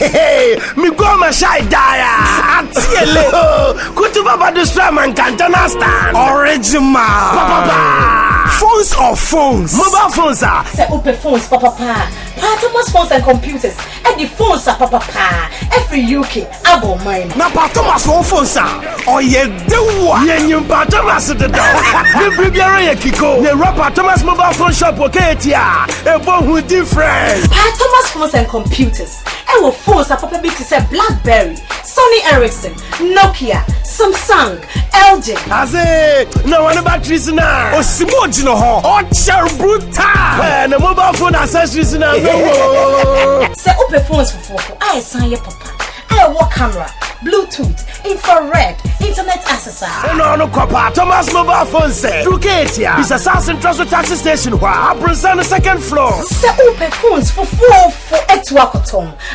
Hey, me go my shy dia. Atiele. Kutuba ba destroy man can't understand. Original. Papa. Phones or phones? Mobile phones are. Say open phones, papa. Thomas phones and computers. And the phones are papa. Every UK, I go mine. Na Thomas phones are. Oh yeah, do what? Yeah, you Thomas the dog. The Bibiara Kiko. The rapper Thomas mobile phone shop. Okay, tia. A phone with different. Thomas phones and computers. Our phones are probably to say BlackBerry, Sony Ericsson, Nokia, Samsung, LG. I say, no one about now. Oh, Simon, no ho. Oh, Cherubuta. And the mobile phone accessories now. Say open phones for I sign your papa. I work camera, Bluetooth, infrared, internet access. No, Papa. Thomas mobile phone say. Duketia. It's a Southern Transport taxi station. Where I present the second floor. Say open phones for 8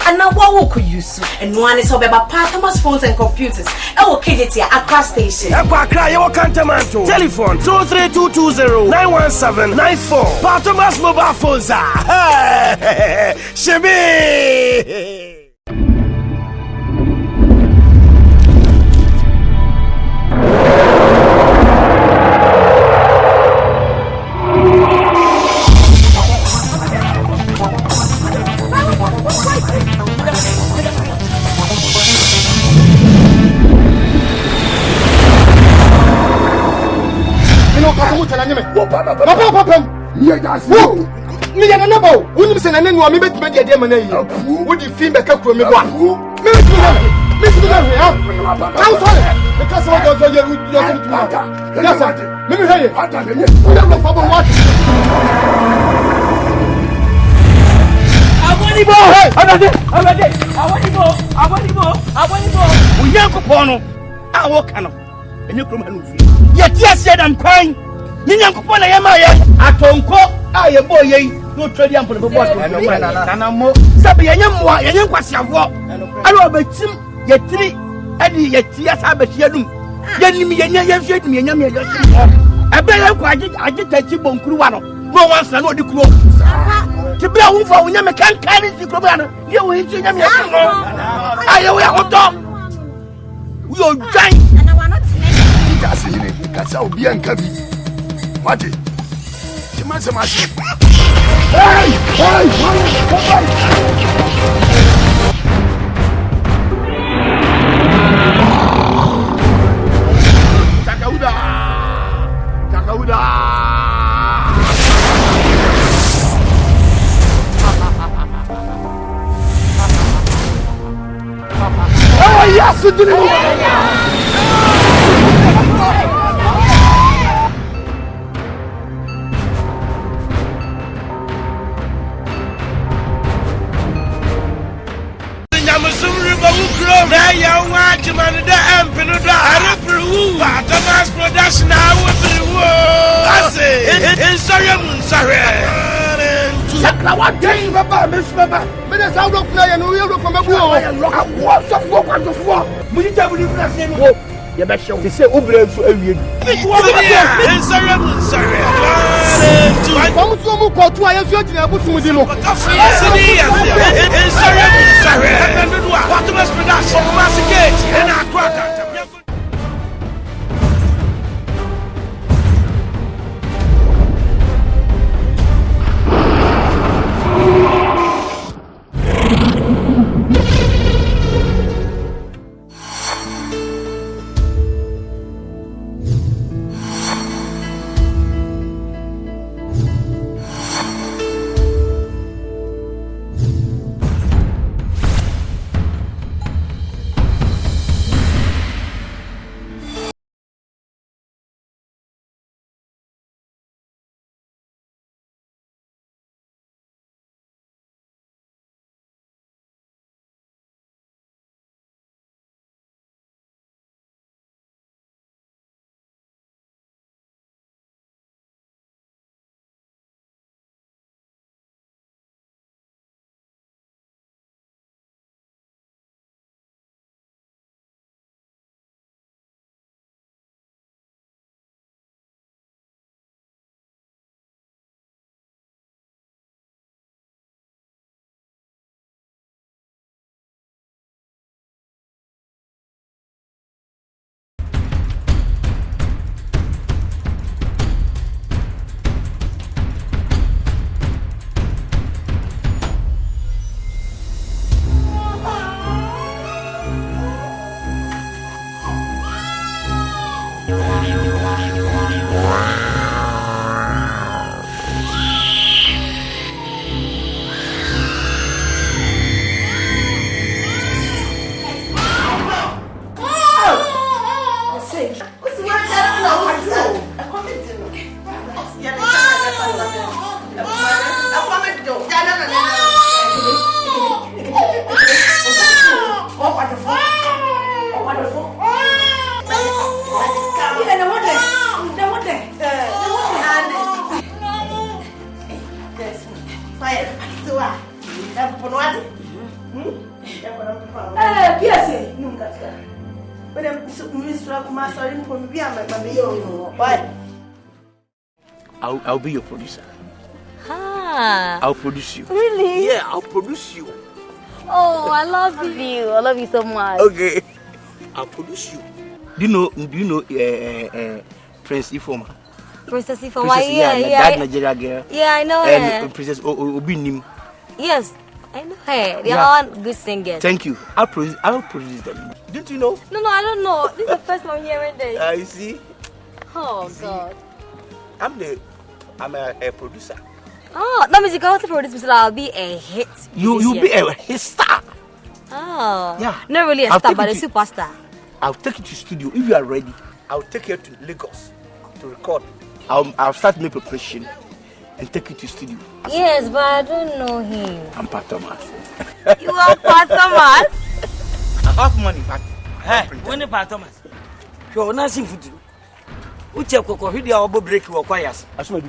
and now what could use? And one is about Thomas phones and computers. I will KJT Accra station. Telephone 23220-91794. Thomas mobile phones. Shebe. Papa, me and another. Wouldn't you say any more? Maybe to make a demon. Would you feel back up from me? Miss, I'm sorry because I don't know you. Yes, sir. Let me hear you. Never for what? I want yet yes, said I'm crying. Ninyankopona yemaye atonko aye boye no trade am for the board na mo sabe yenyamwa yenyankwasiafo ala obetim yetiri adi yetia sabetia dum yenim yenya yefedum yenyam yesim ebe ye kwa agitachi bonkuru wa no no wansa no odi kuro tibia hu fa wonya me kan kari si kuro no ye wo hichi nyam yesim no aye wo yahoto wo dwan ana wa not kasi ni kasa obi ankabi Mati, you must have machine. Hey! Takauda! Oh, yes, you do Thomas production now with the world. Sorry. What day, Papa, Miss Papa? But that's out of play and we'll look from a wall. What's up for what the fuck? We didn't have any you better show. They say, Uber for a year. Sorry. Come to me, call to I am searching a book with you. Sorry. What the best production? Massacre and I crack. Why? I'll be your producer. I'll produce you. Really? Yeah, I'll produce you. Oh, I love you. I love you so much. Okay. I'll produce you. Do you know Prince Ifoma? Princess Ifoma, yeah. That Nigeria girl. Yeah, I know and her. Princess Obinim. Yes, I know her. They are all good singers. Thank you. I'll produce them. Didn't you know? No, I don't know. This is the first time I'm hearing this. You see? Oh, God. I'm a producer. Oh, that means you can't produce, so I'll be a hit. You'll be a hit star. Oh. Yeah. Not really a star, but a superstar. I'll take you to studio if you are ready. I'll take you to Lagos to record. I'll start my preparation and take you to studio. Yes, but I don't know him. I'm Pat Thomas. You are Pat Thomas? I have money, but When Pat Thomas, you're not seeing food. Which you could video break your choirs. I swear.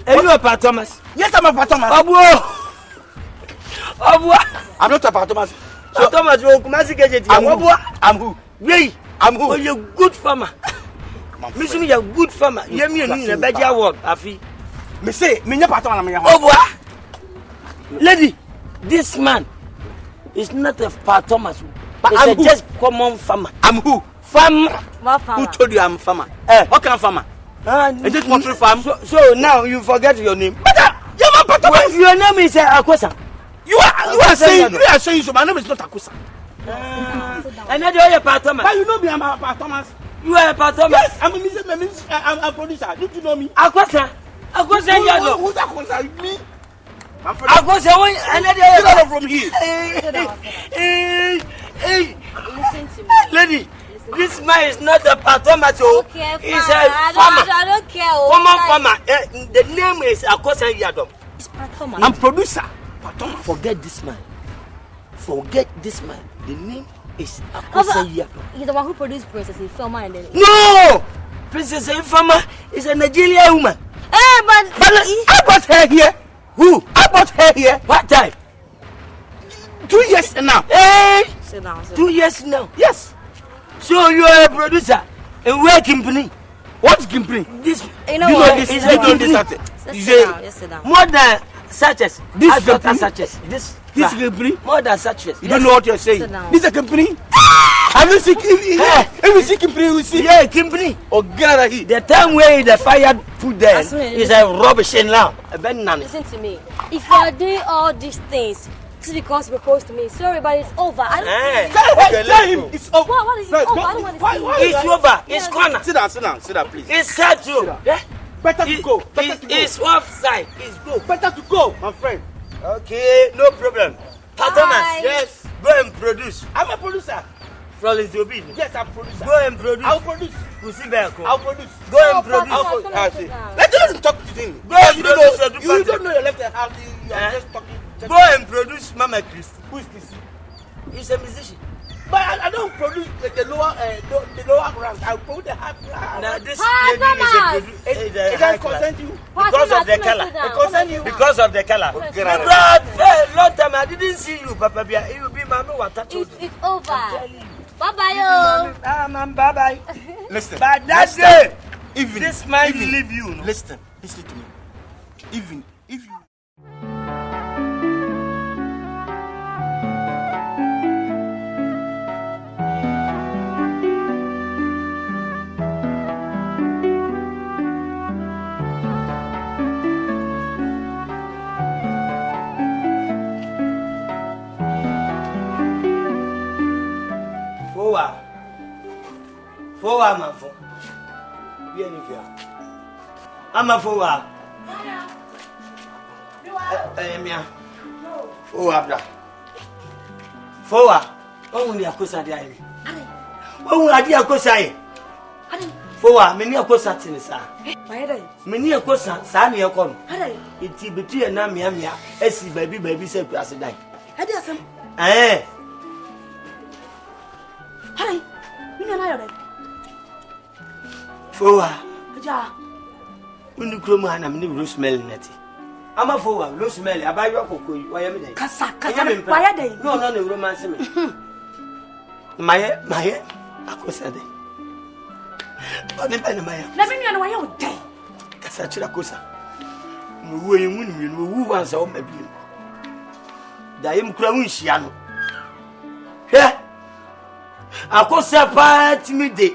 Are you a Pat Thomas? Yes, I'm a Pat Thomas. I'm not a Pat Thomas. So Thomas, you must get it. I'm who? Wait, I'm who? you're a good farmer. Miss me, you're a good farmer. You're me a better word, Afi. Me say, me never Pat Thomas. Lady, this man is not a Pat Thomas. It's just common farmer. I'm who? Farmer. What farmer? Who told you I'm a farmer? What kind of farmer? Is it poultry farm? So now you forget your name. You're my Pat Thomas. Your name is Akosa. You are saying so. My name is not Akusa. And then you're a Pat Thomas. But you know me, I'm a Pat Thomas. You are a Pat Thomas. Yes, I'm a producer. Don't you know me? Akosa. Akosa, Who's Akusa? Me? I'm from Akosa, and then Get you're out from here. Hey, Listen to me. lady, this man is not a Pat Thomas. Okay, He's fine. a farmer. I don't care. Common farmer. The name is Akosa Yadom. It's Pat Thomas. I'm producer. Pat Thomas. Forget this man. Forget this man. The name is Akosa Yadom. He's the one who produced Princess Ifoma and then. No! Princess Ifoma is a Nigerian woman. Hey, but I brought her here. Who? I brought her here. What time? 2 years now. Hey! sit down. 2 years now. Yes. So you are a producer and where company? What's Gimpri? This You know You what? know this. Is You a know this. company. You Just say sit down. Just sit down. More than sachets. This I thought company? sachets. This Gimpri. more than sachets. You don't know what you're saying. Sit down. This is a company. Have you seen? If you see Gimpri, you see. Yeah, company. Oh, get out of here. The time where the fire put there That's right. is a rubbish now. A banana. Listen to me. If you are doing all these things, it's because you proposed to me. Sorry, but it's over. I don't. Eh. Tell him it's over. What is it? Over? I don't want to see you. It's over. It's corner. Sit down, please. It's sad too. Yeah? Better to go. Better to go. It's offside. It's go. Better to go, my friend. Okay, no problem. Pat Thomas, Bye. Yes. go and produce. I'm a producer. Flawless Obi. Yes, I'm a producer. Go and produce. I'll produce. Kusi Menko. I'll produce. Go and Oh, produce. Papa, I'll come I'll and see. sit down. Let him talk to him. Go and You produce your don't know. You department. don't know your left hand. How you are Eh? just talking. Just Go and produce Mama Christy. Who is this? He's a musician. But I don't produce the lower ground. I produce the high. Now this Pat lady is a Thomas. producer. It doesn't concern you. Because of the color. It concern you. Because of the color. Okay, My right. brother, long time I didn't see you, Papa Bia. You be Mama Wata. It's over. Bye bye, Bye bye. Listen. But that listen. day, Even this man even- will leave you. No? Listen to me. Even if you. Forward, man. Bien évidemment. I'm forward. Mia. Forward, bra. Forward. Oh, we are closer there. Oh, we are dear closer. Forward, many are closer to the sir. Many are closer, Sammy, a con. It's between a namia, as baby said to us a die. Eh. Forward. When you come and I'm new smelling it. I'm a forward, no smell. I buy your cocoa. Why am I? Why are they? No, romance me. My, I could say. Bani bani maya. Na me nua no waye o dai. Kasa chira kosa. No wo yin wunu mi no wu wansa o mabi. Da yim kura wu nhia no. Hwe. Akosa pa timide.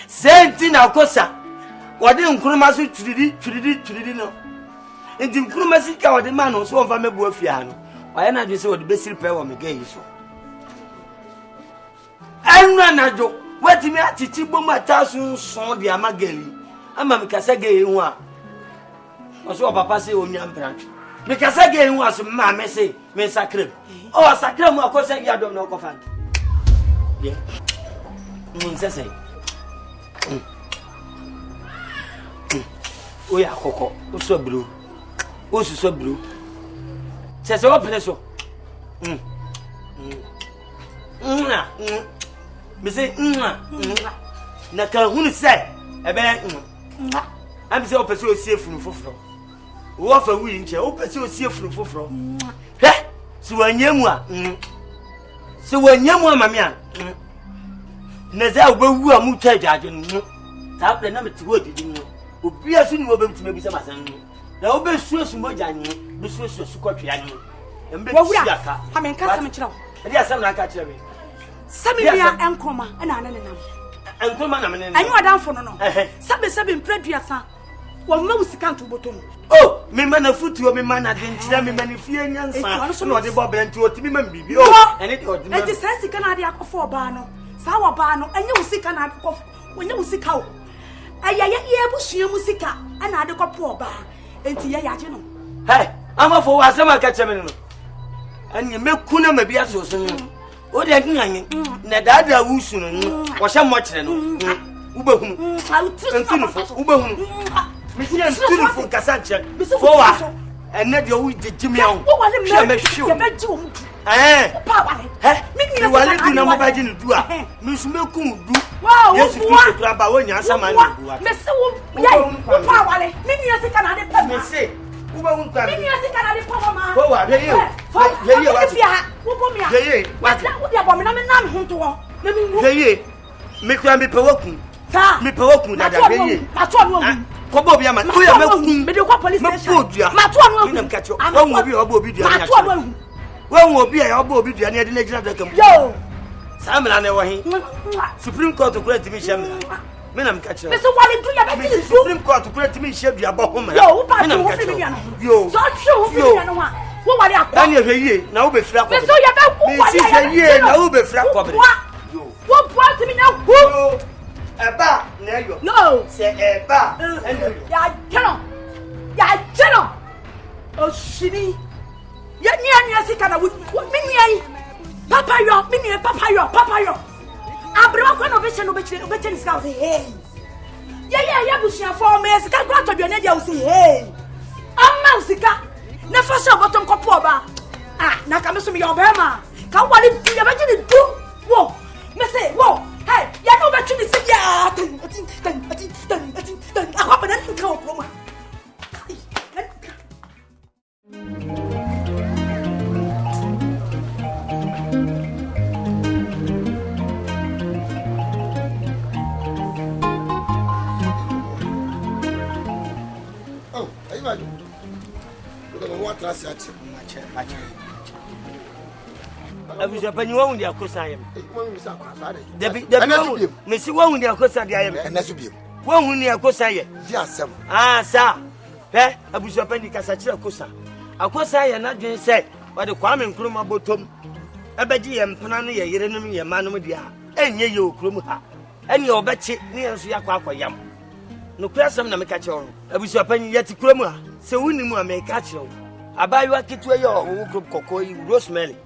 Senti na akosa. Wode nkuruma so twiridi no. Enti nkuruma sika wode ma no so wonfa mebu afia no. Waye na dwe se wode besiri pe wo mega yi so. Anwa na jo watimi atiti boma tasu son de amageli. Ama mikasa ge hu a. Oso papa se onua mpran. Mikasa ge hu aso ma me se me sakram. Oh sakram akosa ya dom na okofa. Ye. Nsese. Oya koko, oso bro. Oso so bro. Se o preso. Me say na ka hunu say ebe am say o pese o sie funu foforo. Wo fa wi nche o pese o sie funu foforo. He, si wanyamu a. Si wanyamu amame a. Na za obewu a mu twa adwaje no. Ta ple na meti wo didi no. Obi asu ni wo bemtime bi sama san no. Na wo be suesu moja ni, be suesu sukotwe ani. Embe siaka. Ha men ka sam kirawo. Edi asam na ka kire me. Samia enkoma na nanenam. Enkoma na menene. Anyu adamfo no. Sabe mpraduasa. Wo ma wusika nto botom. Oh, me mana futuo me mana de nkira me mani fie nyansa. No de bo brenti otimi ma bibi. Oh, ene de odimi. Enti sika na de akofo oba no. Sa wo ba no, enye wusika na akofo. Onye wusika o. Ayaya ye busua musika ana ade kopo oba. Enti ye yaje no. Hey, amafo wa asema ka cheme no. Anye mekuna mabia so so. O de nganyi na dada wusu no. Wo hye mo kire no. Ubehunu. Ubehunu. Mesian beautiful kasanche. Fowa. Ene de o jijimi an. Hye me hwe. Ye beji o mu. Pa wale. He. Mi wale du na mo baji ni du a. Mi su mekum du. Wow. Yesu Kristo kura ba wo nya sama ni du a. Me se wo yai. Pa wale. Mi ni sika na de pa. Me se. Ubehunu kwa. Mi ni sika na de pa ma. Fowa, he ye. He ye wa. Wo bo mi a. He ye. Wa. Wo de abomi na me nam ho to wo. Na mi wu. He ye. Me kura me pe woku. Ta. Me pe woku dada he ye. Ma to no wu. Kobo bia man. O ya meku. Me de kwa police station. Ma to no wu. Nam kacho. Won obi obi dua nya. Ma to no wu. Won obi ya obi dua nya de na gina dakam. Yo. Samela na wo hin. Supreme Court kura timi shem. Me nam kacho. Me so wale du ya be ti Supreme Court kura timi she bia bo ho ma. Yo, wo pa to wo fi mi no. Yo. So true wo fi mi no wa. Wo wale akwa. Ani ehye na wo be fira ko. Me so ya be wo wale ya. Me si ye na wo be fira ko. Yo. Wo bua ti mi na hu. Eba na yo. No. Se eba. Ya jeno. Ya jeno. O shini. Ya ni asika na wo mi ni ai. Papa yo, mi ni papa yo. Abrewa kwa no be che ni ska say hey. Ya bushia for me sika kwa to bi na dia say hey. Amma sika. Na fa so bottom kopo oba. Ah, na ka me so mi yo be ma. Ka wale di ya be ni du. Wo. Me say, wo. Hey, ya no be tuni say ya. Akwa ba na nka o pro ma. Abuja panyi wa wundi akosa yem. Debi me si wa wundi akosa dia yem. Enesu biem. Wa wundi akosa ye. Di asem. Ah sa. He abuja panyi kasa kire akosa. Akosa ye na dwen se wa de kwame nkruma botom. Ebeji ye mpana no ye yerenum ye manom dia. Enye ye okrom ha. Ene obechi ne yenso yakwa akoyam. No kurasam na meka kire wo. Abuja panyi ye ti kurom ha. Se wunimu a meka kire wo. Abayo akitu ye o wo kokoi Rosemary.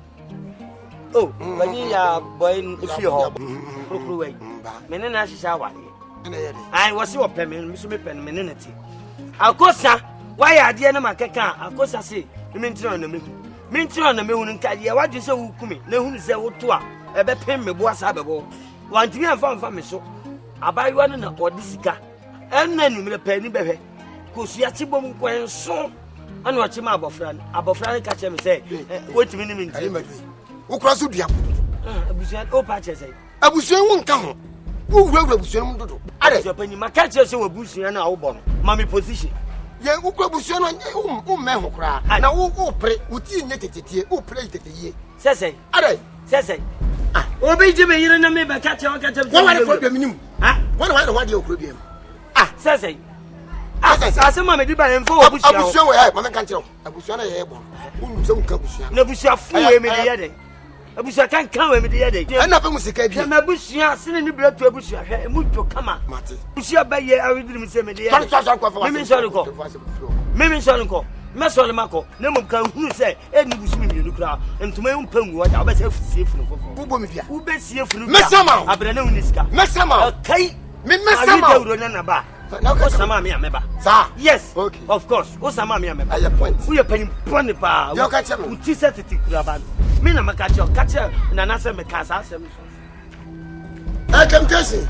Oh, when you are boy, if you hope, men and ashes are one. I was your penman, Miss Penmanity. Akosa, why are the enemy? Akosa say, you mean to on the moon. Mean to on the moon and Kadia, what you say, who come in? No one is there to a bed pen me was above. Want to be a farm for me so. I buy one and a podisica, and then you will penny baby. Cause you are Tibum Quen so. And watch him above friend catch him say, wait a minute. Ukra so bia. Abusia o pa che say. Abusia won ka ho. Who will bushon do? Are you penny my catcher so bush and our bomb? Mammy position. Ye who will bushon men who cry. And now who pray, who tea netted it, who played it ye. Says, Are says, obey Jimmy, you don't know catch your catcher. What do you mean? What do I want you could be? Says, I said, Mamma, you buy him for a bush. I was so I can't tell. I was on a airborne. So no bush of fool me the other. I wish I can't come with the other. And nothing was a cake. My bush, sending the blood to a bush. I moved to come out. Bush, I buy I will do say, Mimi Solonko, Master Marco, Nemo can who say, any bush in the crowd, and to my own pen, what I was safe from who best here for Messama, I better know this guy. Messama, okay, Messama. Now, Osama, member. Sir, yes, of course. Osama, member. I appoint. We are paying Pony Power. You catch him. Who is it? Mina Macacho, catcher, and an answer Macassa. I can tell you.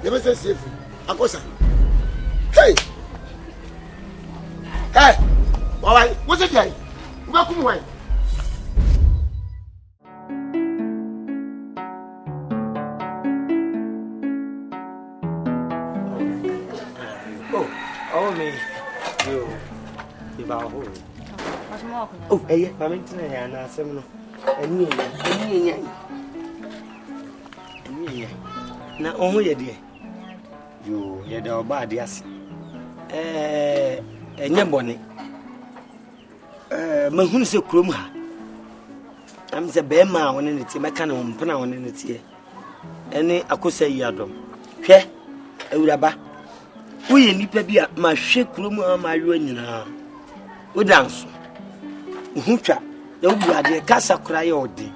You must say, safe. Akosa. Hey, hey, all right, what's it like? Welcome, away. Oh, me. You. Oh, eh, my maintenance, and I said, now, only a dear. You, yet our body, yes. Bonnie. Mahun's a crumha. I'm the bear man in it, my cannon, Panawan in it here. Any Accusations yadom. Here, a rubber. We need to be at my shake room on my ruin. We dance. Hucha, the Ubradi, Casa cry all day.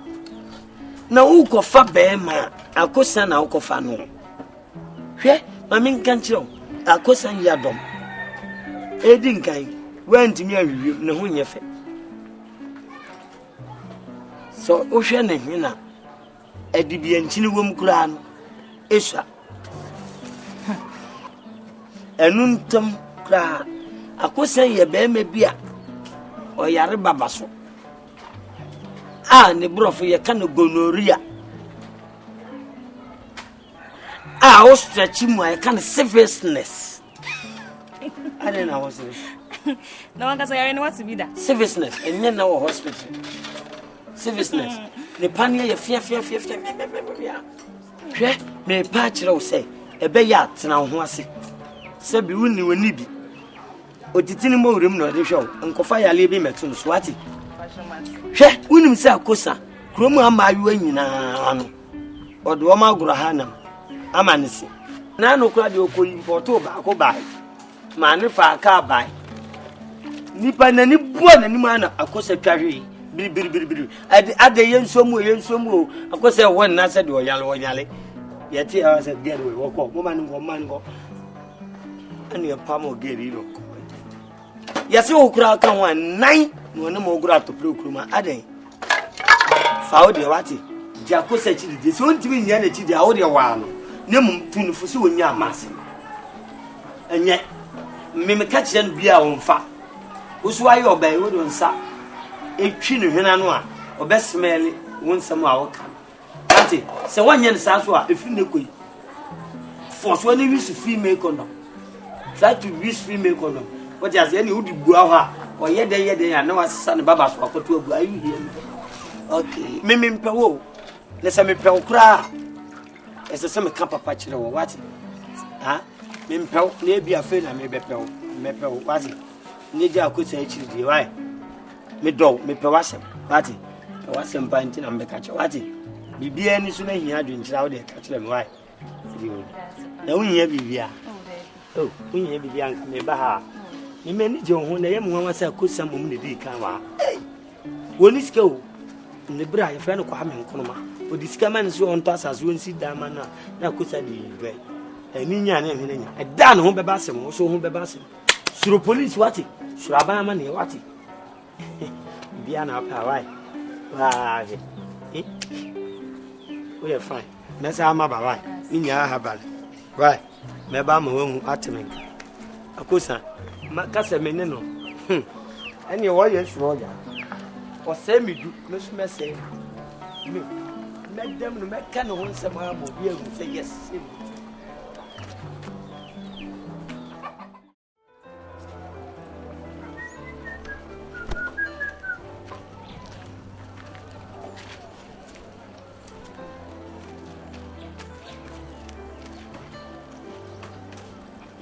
Now, Uko fa bear man, Accusan Alcofano. Here, my main country, Accusations yadom. Edin kind went to me a review, no one yet. So, Ocean and Hina, a Dibian Chinwum Clan, Isha. And Nuntum cry, Accusations ye bear me beer or Yarababaso. Ah, Nebro for your can of gonorrhea. Ah, I'll stretch him my kind of seriousness. I don't know what's it. No one can say I know what to be that. Seriousness, and then our hospital. Seriousness. The pania, fear. Me patch say, a bayat now was it. Sabi wouldn't you need. O titini mo room no de show, Uncle Fire Libby Metun Swati. She wouldn't say Cosa, Chroma Mayu in or the Oma Grahana. Amanisi. Nano Claudio could for 2 back by. Man, if I car by Nipa and any one any man, of course, a carry. At the young some of course, I one answer to a yellow yally. Yet I said, get away, walk up, woman go. And your palm will get it. Yes, you crowd come 9 no more grab to Plukuma. Ade Found the Wati. Jaco said, this won't be near the audio one. No tune for so near mass. And yet, me catch and be our own fat. Who's why you obey wouldn't sa? A chin of Hinanoa, or best smelly, one some hour can. Auntie, so 1 year Saswa, if you know, force when you use a female condom. Try to use female condom. But as any would do or yet they are no son Babas or to a you here. Okay, Mimim Pewo. Let's have me Pel cry. As a summer cup of patch or what? Ah, Mim Pel, maybe a friend, I may be Pel, Mepel, was it? Nija could say, why? Me dog, me pewasem, Patty. Pewasem painting and make a chatty. Be any sooner he had been out there, catch them why. Now we have Bibia. Oh, we have Bibian, me baha. You may need your own name when I say, could some woman be come. Hey, when it's go. The bride, friend of Kwame Nkrumah, who discovered so on toss as we see Damana, now could say the way. A Nina name, a damn home babassum, also home babassum. Through police, what it? Should I buy money, what it? Biana, why? We are fine. That's how my bye. In your habal. Right. Mebam home at me. Akusa, Macassa Menino. And your warriors, Roger. Or send me, Miss Messay. Madam, no matter no one some more will say yes.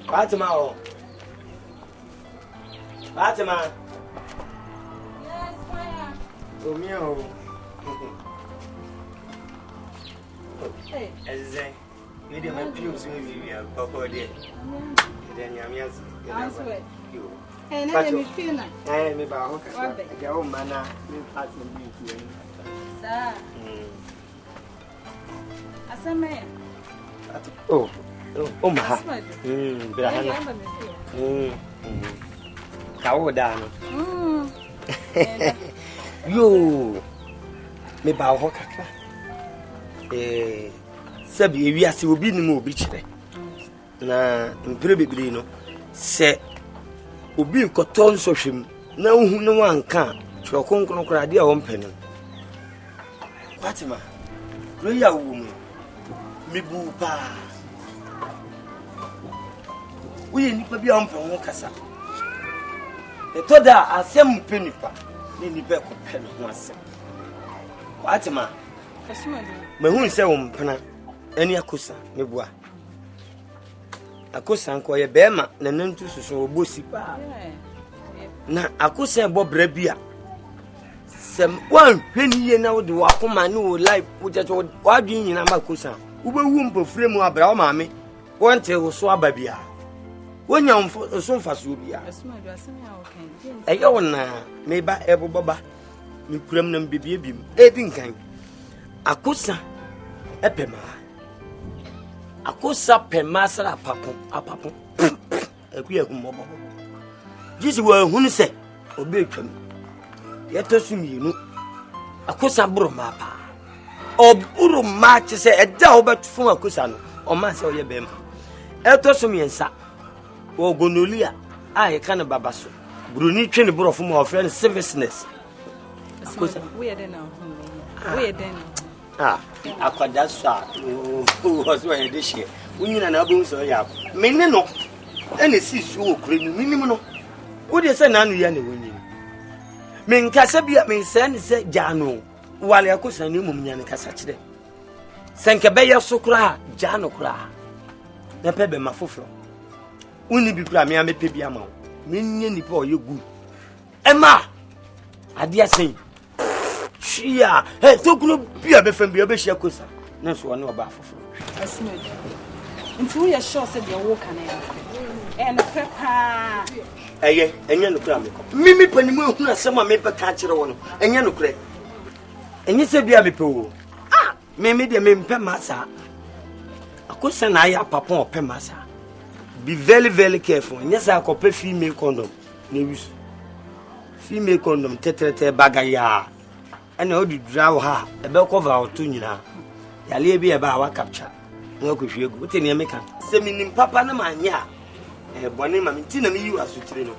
Fatima. Fatima. Yes, fire. Oh, meow. Hey. As I made my pews with you, Papa dear. Then Yamias. I swear. You. And let me feel like. I am about your own manner. You pass me. Sir. As a man. Oh, my. How down? You me bow hocker. Sabi, we are still being more beach. Na, improbably, no, say, Ubi cotton so him. No, who no one can. To a conqueror, dear one penny. Fatima, Roya woman, me boo pa. We need to be on from Mokasa. The Toda are some penny pa. Nini back of pen once. Fatima, my who say Pena, any Akusa, me bois. Akusa and Koya Bema, Nanentus so bossy pa. Na Akusa Bob Rebia. Some one penny now do walk on my new life, which I told Wadi in Amakusa, who will womb for frame of Bramami, one tail swababia. When you're on so fast, will be a yawana, maybe Ebo Baba, you criminal baby, aiding kind. Akusa, Epema. Akusa Pemasa, a papo, a queer mobile. This were who said, obey him. Yet to me, you know, Akusa Burumapa. Or Buruma to say a Dalbert from Akusan, or Master Yabem. Eltosumi and Sa. O Gonulia, I can babasso. Bruni train brought from our friend serviceness. We are then now. We are then. Ah, Aquadasa, who was wearing this year. We need an album so ya. Menino, and it sees you cream minimum. What is an annual winning? Men Casabia may send said Jano, while Yakusa knew Mumian Cassache. Sankabaya Socra, Jano Cra. The pebble mafuflo. Uni be crammy, I may pay be a mount. Minion for you good. Emma, I dare say, she took no beer before be a bishia cosa. No, so I know about for. I smell. Until we are sure said your walk and a prepare. Aye, and you look Mimi Penny, someone made a catcher on, and you look. And you said, be a pool. Ah, maybe the main pemasa. A question I have papa or pemasa. Be very, very careful. And yes, I copy female condom. News. Female condom, tete bagaya. And how do you draw her? A bell cover or two, you know. Yali be about our capture. No, could you go to the American? Seminim papa no man, ya. A bonny mamma, you are sutrino.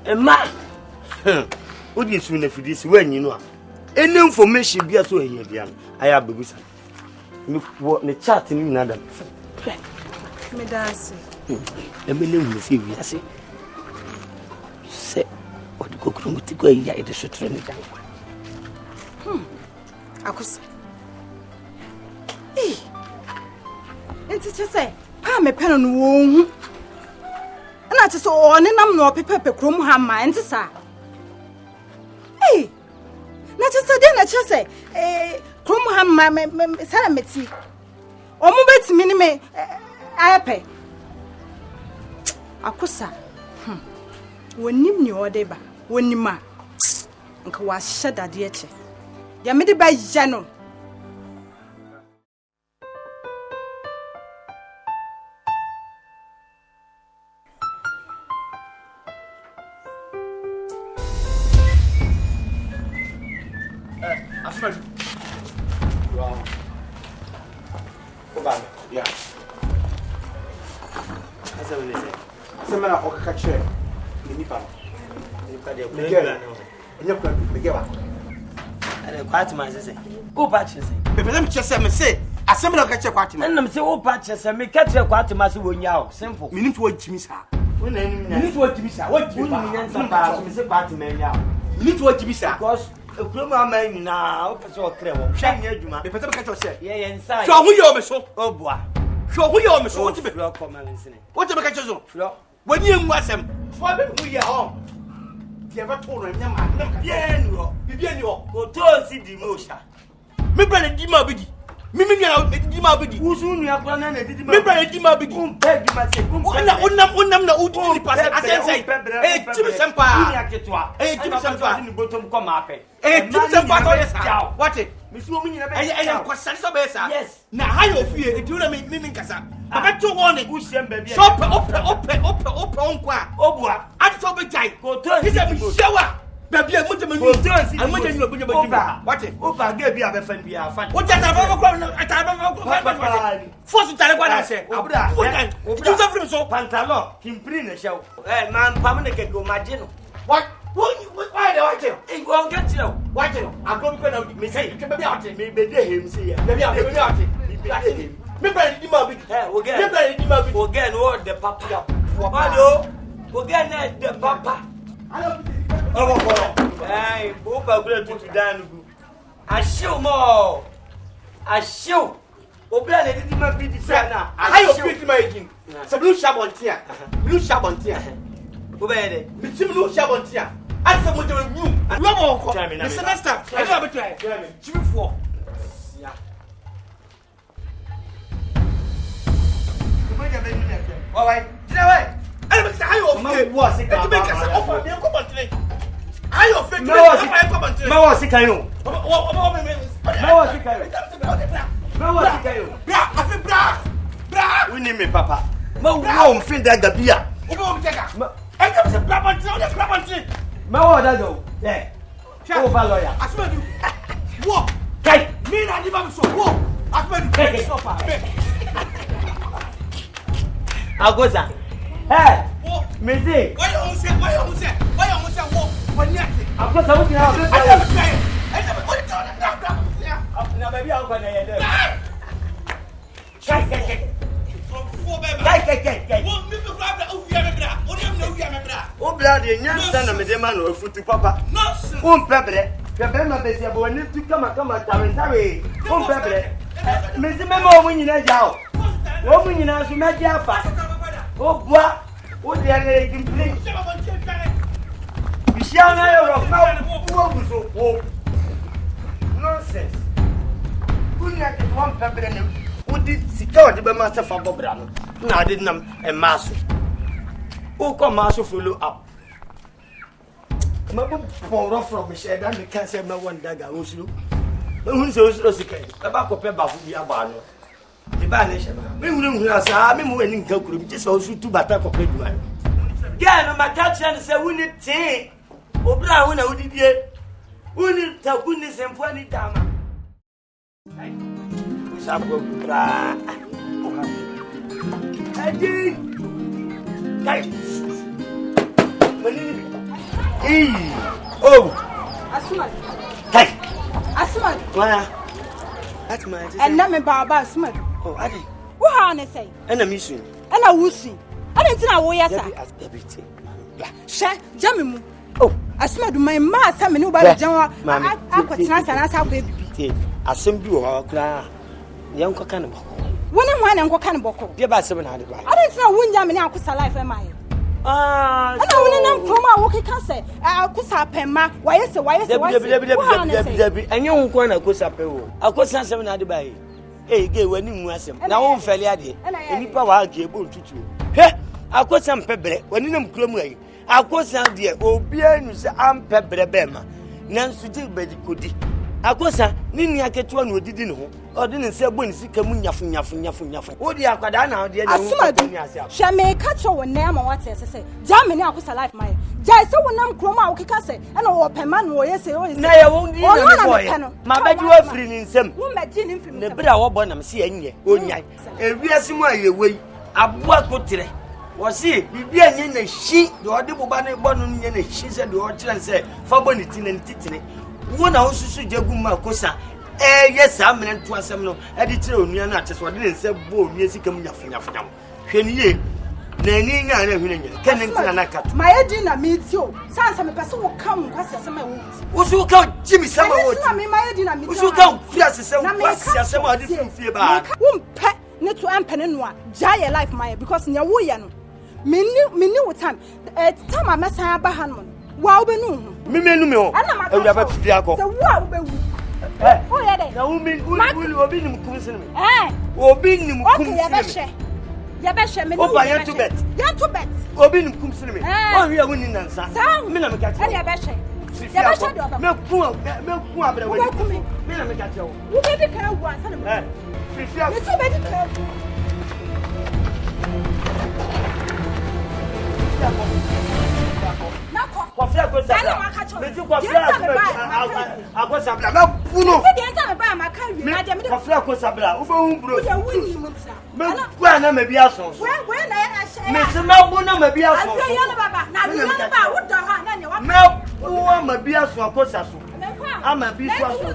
Emma, what do you soon if this when you know? Any information be so in your I have the wizard. Look what the chat in another. Me dance. Emily will see you. Say, what the cook room to go in the sutrino down. Akusa. Eh. Enti chese, pa me pen on wo. Na chese o ne nam no pepepe krom ha ma enti sa. Eh. Na chese de na chese krom ha ma me sara meti. O mu betimi ni me ayepe. Akusa. Wonim ni odeba, wonima. Nka wa hyedade eche. Ya me de ba ya no. Wow. Obama, yeah. As I will say, Samara Okache, Nipa. You can get and you can be given. And a quiet man, Who patches? Let me just say, I send me a catch a quarter. And I'm say, oh, patches, and me catch a quarter massive when you simple. Meaning to what Jimmy sir. When I need to what Jimmy sir. What you mean, some party man now. You need to what Jimmy sir. Because a criminal man now, so clever. Shine your Juma. If I don't catch yourself, yeah, inside. So who you are, so, oh, boy. So who you are, so what you be listening? What you catch your floor? When you must have, we are home. You ever told him, yeah, no, you go to see the motion. Me brother Dima Bidi. Mimi Dima Bidi. Who's soon you have done anything? Me brother Dima Bidi. Unam na uti pass. I say, hey, Jimmy Sampa. Hey, Jimmy Sampa in the bottom come up. Hey, Jimmy Sampa. What it? Miss Woman, I am question so besa. Yes. Now, how you feel? It will make Mimi Casa. I bet you want it. Who's your baby? Shop, open, Obua. I'm so big. Go to his shower. Baby, I'm going to move. I'm going to move. What it? Opa gave you a friend. We are fine. What that I've forced to tell what I said. You suffer so Pantalo, Kim Prin, show. Man, Pamela go Magino. What? Why do I tell? It won't get you. What? I'm going to me say, you can be out. Maybe him see. Maybe I'll be out. Maybe again, what the papa. Again, the papa. Oh, hey, Boba will do to Dan. I show more. I show. Obey, didn't even be the sana. I feel my aging. So blue shabontia. Blue shabontia. Obey it. Blue shabontia. I said, what do you do? And no more. The semester. I have a try. Jimmy 4. Yeah. All right. Did I? I was it. I offend you. No, was it? I know. We name me Papa. No, fin that the beer. I got a brabant. No, that go. Yeah. Over lawyer. I swear you. Walk. Hey, me and the man so walk. I swear you. Take it off. I'll go down. Hey, Missy. Why you say? Walk. When you I've got something else. I never put it on. Now, baby, I'll go there. Check. Oh, bloody, young son of a man or foot to Papa. Nonsense. Pepper. Pepper, they say, but need to come and sorry. Pepper. Mr. Memo, when you know, Jow. Woman, you know, she met your fast. Oh, what? What the other can play? You shall know. Nonsense. Who had one pepper and who did secure the master for Bob Brown? Now didn't a master. Who come master follow up? My poor from Michelle, and the cancer no one dagger who's you. Who's those about pepper for the abano? The banishment. We wouldn't have me winning Cockrum, just also to batter for paper. Again, my catch and say, we need tea. O Brown, who did it? We need to goodness and funny dama. We shall go. I did. Oh, Asman. Hey, Asman. That's my and not me Baba Asman. Oh, I did. What are say? And a mission. And a wussy. I didn't know where you are. Everything. Sha, Jammy. Oh, Asman, my master, I know by the general. I could not answer baby. I send you our class. The uncle cannibal. When I'm one uncle cannibal. Dear by 700. I didn't know when Jammy Uncle life am I. I don't know what can say. I could have Pema. Why is the and you won't want to go up. I'll go 700 by. Hey, gay when you was him. Now, won't fail at it. And you power gave to you. Hey, I'll go some pepper when you know Cromway. I'll go some dear. Oh, bien, I'm pepper bema. Nancy did by the goodie. I'll go some Nini. I get one who didn't know. Or didn't say when she came in yafu. What do you have done now, dear? Shall may catch your name or what I say. Jammy, I was alive, my. Jay, so when I'm Chroma, we can say, and open man, or yes, I won't be my bed. You are free in some. Who met Jim from the better one I'm seeing ye. Oh, yeah. And we are somewhere away. I work with today. Was he? Be in a sheet, the audible banner bonnet, and she said, the orchard and said, for bonneting and titany. One also should Jaguma Cosa. yes, I'm meant to assemble no editor onua na acheso de nse bo onua sika mu nyafanya hwe ni ye na ni nya na hwe nya ken ntina na kat my edi na meet you sansa me pese wo kam kwase asema wo usu ka jimi sama wo na me my edi na meet usu ka fi asese wo kwase asema ade fie ba wo mpe ne to ampene no a ja your life my because nya wo ye no me wo time time amesan aba han mo wa wo be nu me ho ewura ba fidi akọ se wo be wu oh yeah dey na wo mi obi nim kumsin me obi nim kumsin ya be hwe me no oba ya to bet obi nim kumsin me o hwe woni nansa me na me ka che ya be hwe de oba me ku abra we me na me ka che wo be di kan wu ansa na me fifia me so be di kan Kofia go sabla. Me ti kofia go sabla. Me puno. Se de enta me ba ma kan wi na de me kofia go sabla. Wo be hu bro. Wo wuni mu tsa. Me kwa na me bi aso. We na ya hye. Me se me bu na me bi aso. Afi ya na baba. Na wi na ba wo do ha na ne wa. Me wo ma bi aso akosa so. Ama bi so aso.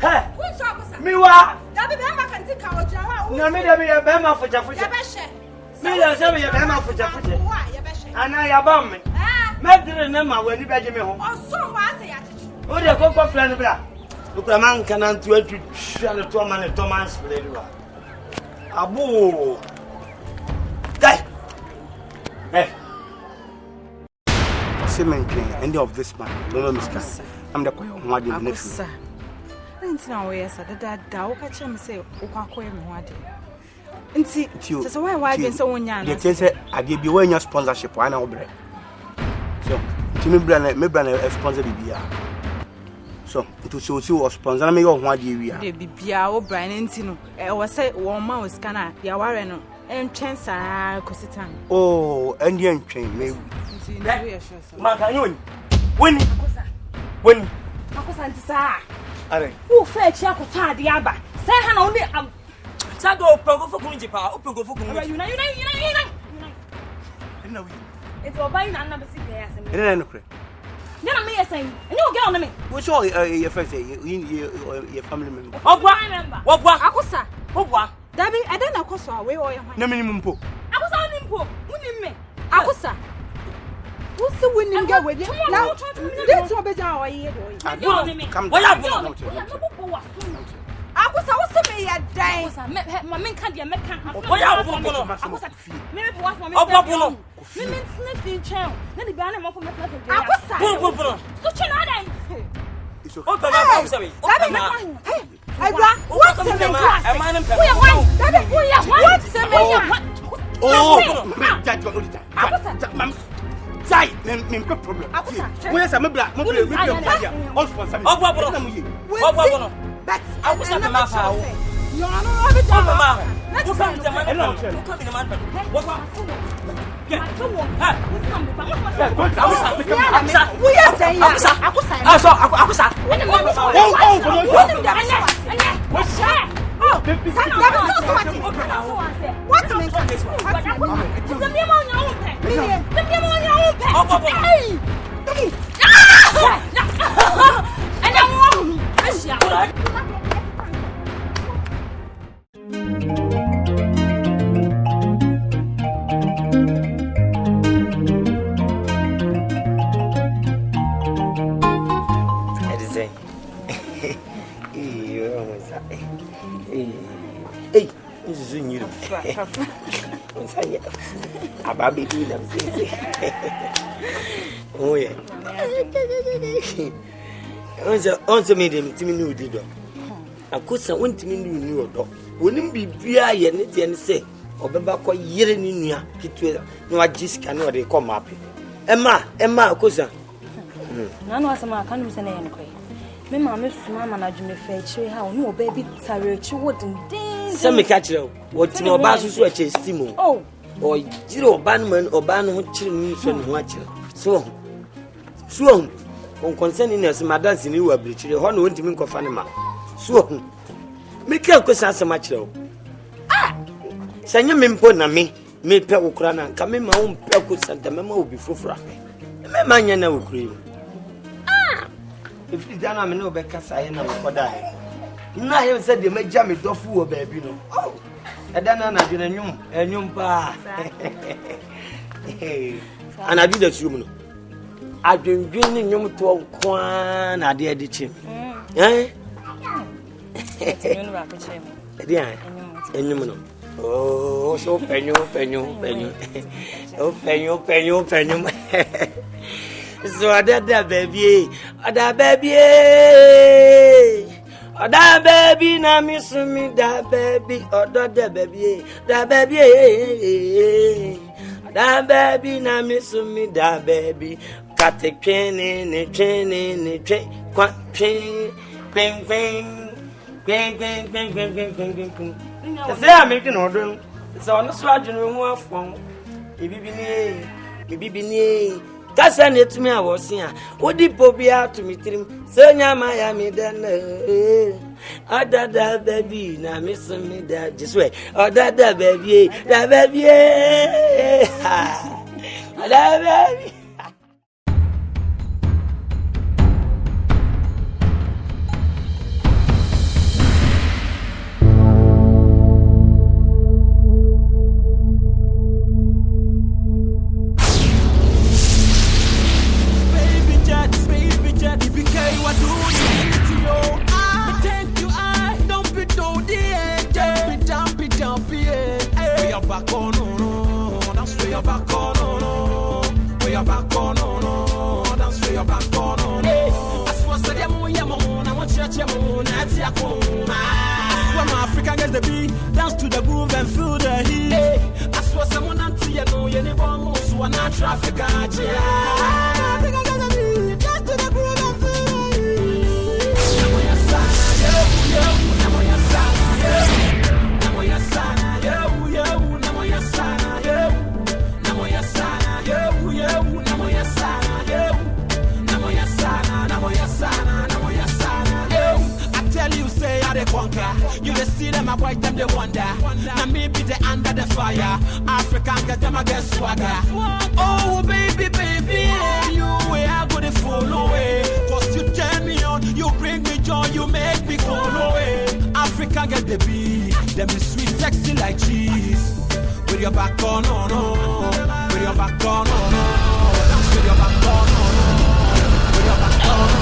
He. Wo so akosa. Mi wa. Da be ma kan ti ka o jira ha. Na me da be ya be ma fuja. Ya be hye. Me da se be ya be ma fuja. Wa ya be hye. Ana ya ba me. Medre na ma wani beje me ho. Oso wa ase ya chichi. O de kokko fla ne bra. Lukura man kana ntu atu hwa ne to ma ne Thomas Fledwa. Abo. Guy. Hey. End of this man. No miss. I'm the koyo ho ade ne fu. Ntina wo yesa da wo ka che me say wo kwakoye me ho ade. Nti so why again so wonya na. They say ade bi wonya sponsorship wa na wo bre. So, me brand sponsor bibia. So, to show you sponsor me your ho ade wi a. De bibia wo brand nti no. Wo say wo ma wo scanner ya ware no. Entwen saa kositan. Oh, and the entwen me. Nti no we sure so. Man kan yoni. Woni. Akosa nti saa. Are. Wo fa chi akota ade aba. Say ha na wo ne Sago progo fokun jipa, o progo fokun. You know. Na wi. It's obai na na be si dey asem. Ene no kre. Na me yes saying. And you get on me. We saw your friend say your family member. Ogwa. Akosa. Ogwa. Dabi ede na akoso a we oye hwan. Na minimum po. Akosa oni mpo. Woni me. Akosa. Wo se woni nga we na. Dey to be ja oye do. Come. Why you? Akosa wo se me ya dan. Akosa me kan dia me kan. Why you? Akosa. Me boas me. Ogwa. Me sniffing chow. Na di ba na mo ko me plate. Akosa. Puno. So chena dan. It's O pe ma ko sabi. Hey, Agwa, what se me class? E ma na pe. We are one. Dabi, we are one. What se me ya? oh, Akosa. Zai, me problem. Akosa. We say me bra, me all sponsor me. Ogwa bro. But Akosa me ma fa o. You are not over O pe ma. Let's Wo come to man. Wo come to man. Ogwa. We are saying Akosa. Akosa. Hey, this is new. Ababi do them say. Oh yeah. On me dem timi ni odi do. Akosa won timi ni odo. Wonim bibia ye ne tie ne say obeba ko yire ni nua kitwe na wajiska na ode ko mape. Emma Akosa. Na no asema kan se na ye nkoi. Me ma me suma ma na dwume fa chire ha onu oba bi tare chi wodin din. Se me ka chire wo timi oba susu a che stimo. Oh. O jire oba no man oba no ho chire ni so ne ho a chire. So on concern ni as madance ni wa brichire ho na wontimi nkofa ne ma. So me ka Akosa asema chire wo. Sanya me mpo na me pe wokura na nka me ma wo mpe Akosa da me ma obi fofora. Me ma nya na wokura yi. If you don't know, I know Becca, I know what I Na him said the major me dofu baby no. Oh. Edana na dwene enwum pa. And I do the room no. Adwendwen nwum to kwa na de ade chim. Eh? Enwum no. Oh, so penyo. Oh, penyo. So ada baby. Oda baby na miss me da baby. Oda baby. Da baby na miss me da baby. Kate train kwa train ping. Say I'm making order. So on the swagin room afon. Ibibini. Kasa net me I was here. Odi pobia to me trim. So nyama ya me then. Ada baby na miss me that this way. Ada baby. Ada baby. African gets the beat, dance to the groove and feel the heat. I swear someone until you know you never move, so I'm not traffic. Dance to the groove and feel the heat. You just see them, I white them, they wonder. Now me be the under the fire. African get them, I get swagger. Oh, baby, you way I go to follow away. Cause you turn me on, you bring me joy, you make me go away. African get the beat, them be sweet, sexy like cheese. With your back on, no, no. With your back on, no, no. With your back on, no, no. With your back on, no, no.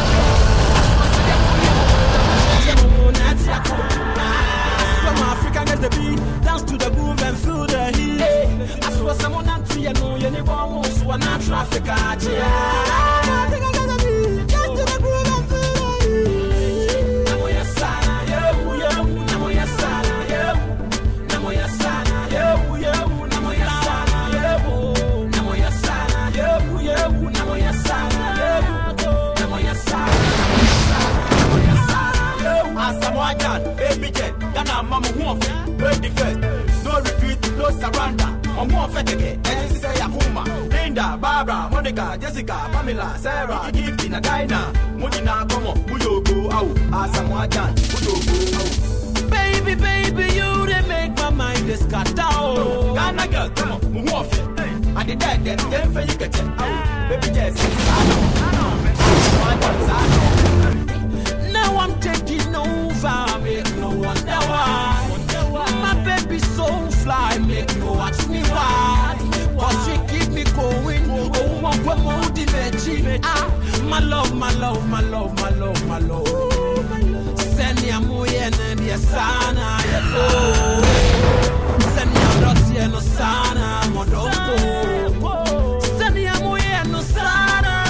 African get the beat, dance to the groove and feel the heat. I swear someone not to you know you never move, so I'm not traffic. Dance to the groove and feel the heat. Namoya sana, namoya sana, namoya sana, namoya mama who break the first. No retreat, no surrender. I'm more fat again. And say Akuma, Linda, Barbara, Monica, Jessica, Pamela, Sarah, gift in a diner. Mujina, come on, Muyogo, out. Asamoah, Muyogo, out. Baby, you they make my mind is cut down. Ghana girl, come on, Muwafi. And the dead, then for you get it. Baby, Jessica, now I'm taking over, make no wonder why. My baby so fly, make no watch me why. Cause she keep me going, oh, I'm promoting the my love, my love, my love, my love, my love. Send me a moyen and the sana, send me a rotti and no sana, modoko. Send me a moyen no sana,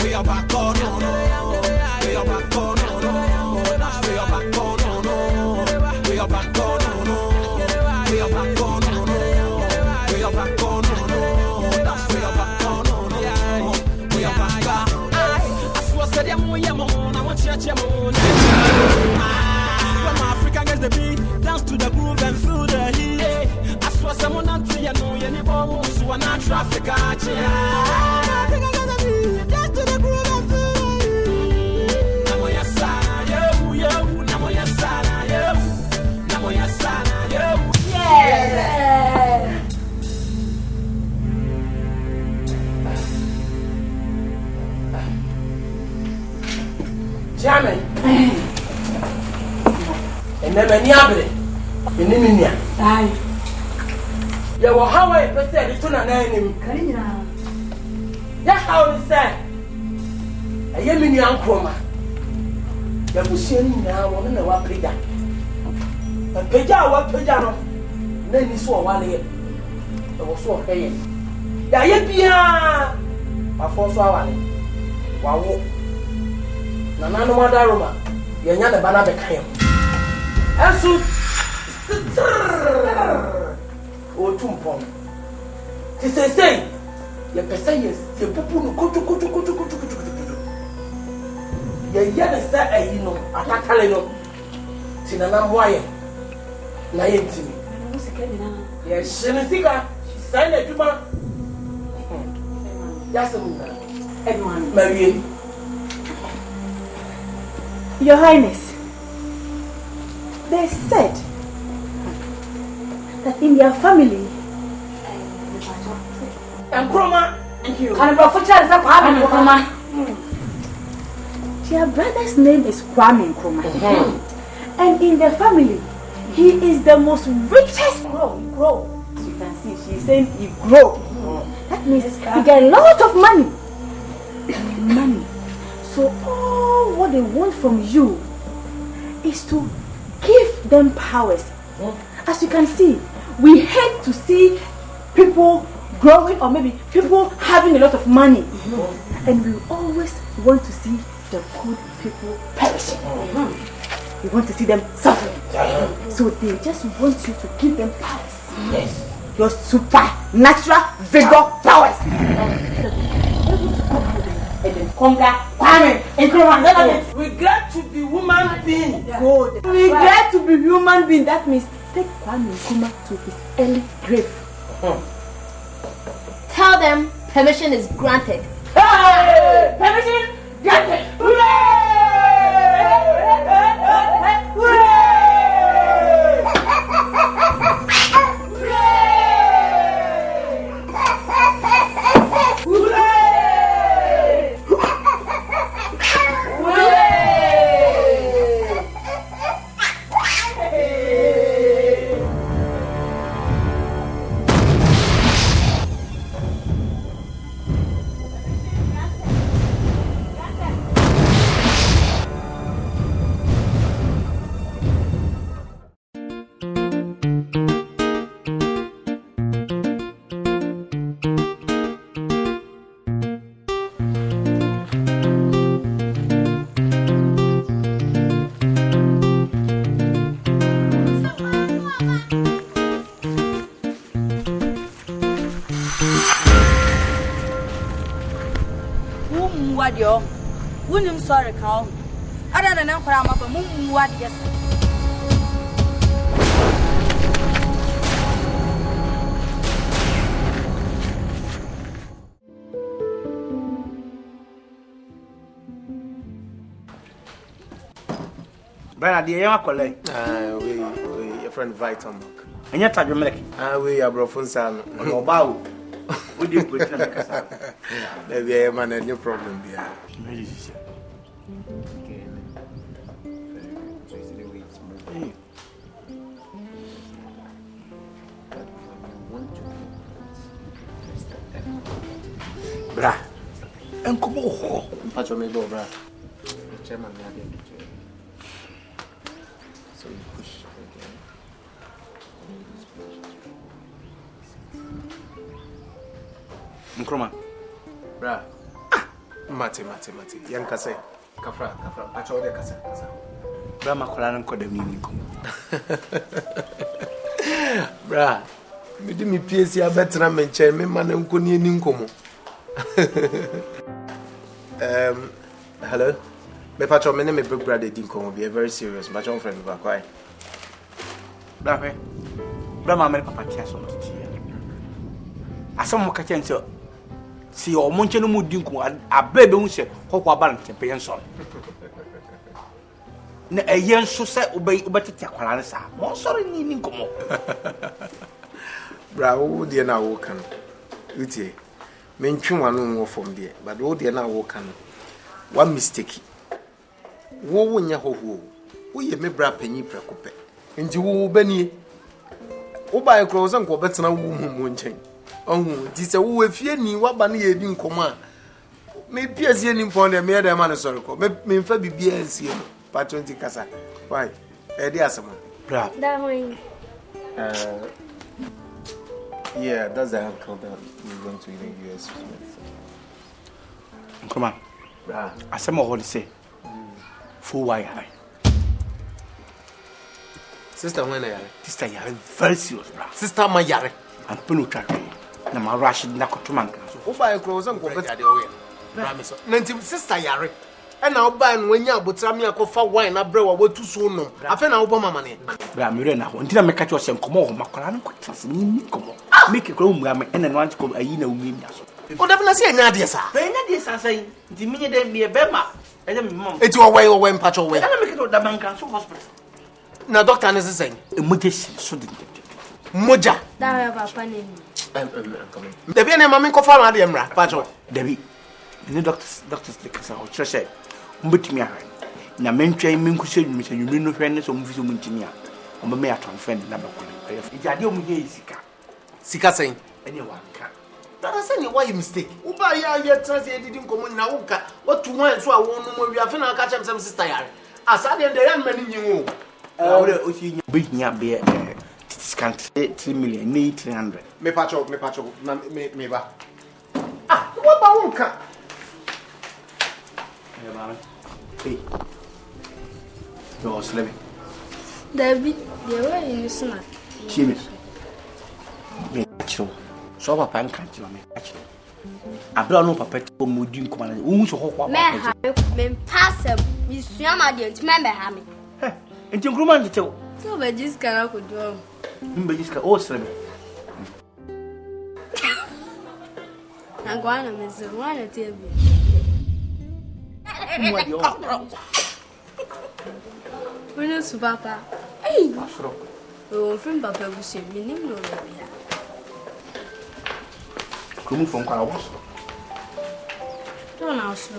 we are back on, we are back on, we are back on, we are back on, we are back on, we are back on, we are back on. I swear said I'm I want you to African gets the beat, dance to the groove and feel the heat. I swear someone not to you know you never move, so I'm not traffic. And then many abre. Inimia. Aye. You will how I present it to an enemy. Karina. That's how we say. I am in young chroma. You will see now one in what pega. A pega, what pega? Then he saw one here. There was so hey. Yaya, my force one. Wow. Nana no mother Roma. You're not the banana became. And so, oh, Tumpon. She say, your Pesayas, your Pupu, Kutu. Your Yana said, you know, Atakalino. Tinana Wire. Naentini. Yes, she signed a Juma. Yes, everyone, Marie. Your Highness, they said that in their family, and Chroma, and you. their brother's name is Kwame Nkrumah. And in their family, he is the most richest grow. As you can see, she is saying he grow. That means he get a lot of money. So all what they want from you is to give them powers. As you can see, we hate to see people growing or maybe people having a lot of money. And we always want to see the good people perishing. We want to see them suffering. So they just want you to give them powers. Yes. Your supernatural vigor powers. And then conquer Kwame Nkrumah. We glad to be human being. Good. We glad to be human being. That means take Kwame Nkrumah to his early grave. Tell them permission is granted. Hey! Permission granted. Hooray! Wouldn't sorry, Carl. Other than I'm up a moon, what yes. Bernard, the young colleague. We your friend Vital Mark. And yet, I dramatic. We are broken son. No bow. Would you put There be a man, no problem. Bra. And come on. Patch me, bra. Chairman, so you push again. Nkrumah. Bra. Mate. Young Kase. Kafra. Patch all the Kasa. Bra makola nko da mini kom. Bra. Me di me PSC abetra me nche me man nko ni nkomo. Hello. Me patch me name big brother di nkomo be very serious. Patch on friend back why? Bra fe. Bra ma me papa tia so moti. Asam mo ka chen so si o mo nche no mu di nko abebe hu se kokwa ba nche pe yen so. Na eyen so se obetete akwala ne sa. Mo sorry ni nkomo. Bra wo de na wo kan. Utie. Me ntwe wanu wo from there. But wo de na wo kan. One mistake. Wo nya hoho. Uye me bra penyi prekope. Nti wo bani. Wo ba ekro zo nko betena wo mu nchen. Ohu, ti se wo efie ni wa ba na ye di nkomo a. Me piasie ni mpon de me da ma no sorry ko. Me mfa bibia ansie no. Pa 20 kasa. Why? Di asemo. Bra. That one. Yeah, that's the uncle that we went to in the US with. Come on. Bra. Asemo ho say. Full wire. Sister when are Sister yare very serious, bra. Sister ma yare. And punu twa. Na ma rush na kotoman kan. Wo ba ekro zo nko bet ade o ye. Bra me so. Nanti sister yare. And now buy and when you butra me akofa wine na bre wa watu so no. Afa na wo ba mama ne. Bra me re na ho. Ntina me ka cho se nkomo ho makora no kwatase ni nkomo. Make e kro mu am and no want ko ayi na umi nya so. O da na se anya de sa. Be nya de sa sai. Nti minye de me be ma. Eje me mom. Eti o we mpacho we. Na make to da bankan so hospital. Na doctor ne se sen. E moje so de. Moja. That way papa name. Coming. The be na mama ko fa ma de mra. Pacho. Debi. Ni doctors like say o chere say. Mbetimi ahwe. Na mentwa Menko se nwumi se nwumi no hwe ne so mfi so muntimi a. O me atonfen na bakole. Ijade o mu ye sika. Sika sen. Ene wanka. That say why you mistake. Uba ya trans e didi nkomo na wuka. Watu wan so a won no mo wi afa na ka chem sem sister yare. Asade de yan mani nyin o. Awre o si nya be nya be scan 3 million need 300. Me pacho na me ba. Ah, what ba wonka? Hey. No, Slevy. David, the way you smart. Chimney. Me actual. So papa and can't you me actually. I don't know papa to mudin command. Who so ho Me pass him. We swam at the remember hammy. And you groom and tell. So but this can could do. Mbejiska o Slevy. I'm going to miss one at the when is Papa? Hey, oh, from Papa, we say, we need no idea. Come from Kumawood. Don't ask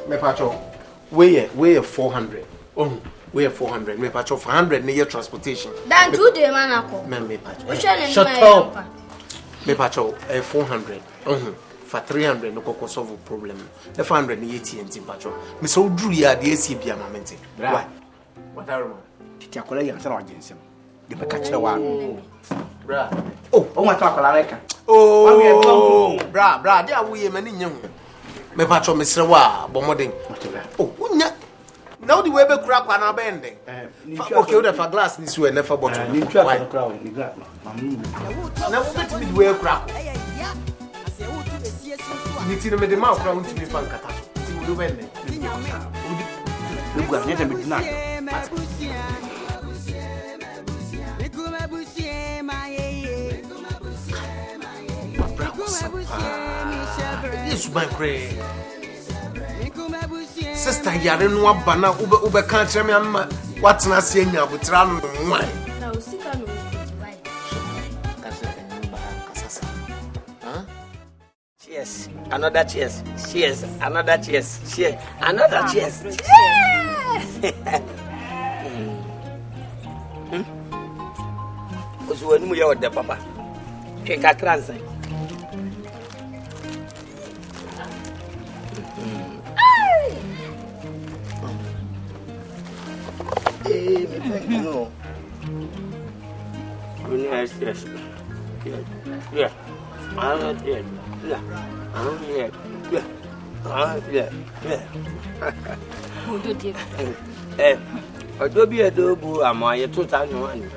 Me pacho. Weigh 400. Oh, weigh 400. Me pacho 400 near transportation. Then 2 days, man. Me pacho. Shut up. Me pacho 400. For 300 no ko solve problem. The 400 ni AT&T pacho. Me so dru ya de AC bia mamenti. Why? What are you? Titi akola yan sana wagensem. De be ka kire wa. Bra. Oh, o ma to akola reka. Oh, bra, dia wo ye mani nya hu. Me pacho me sere wa bomoden. Oh, unya. Now the way be kura kwa na bending. Okay, we for glass ni so e never bottle. Ni twa kwa kura ni glass. Mamu. Na wo beti bi we kura. Niti no me de ma okra unti mi fan kata so. Nti wo do benne. Lugu anyete me dina. Yes, my pray. Sister yare no abana ube kan kire me amma watena se anya butra no nwan. Na usika no why? Cheers. Another cheers. Cheers. Another cheers. Cheers. Another cheers. Because when we are the papa, take a transit. No. Yes. Yeah. I'm dead. Yeah. Who do you? Adobe adobo am I to tell one.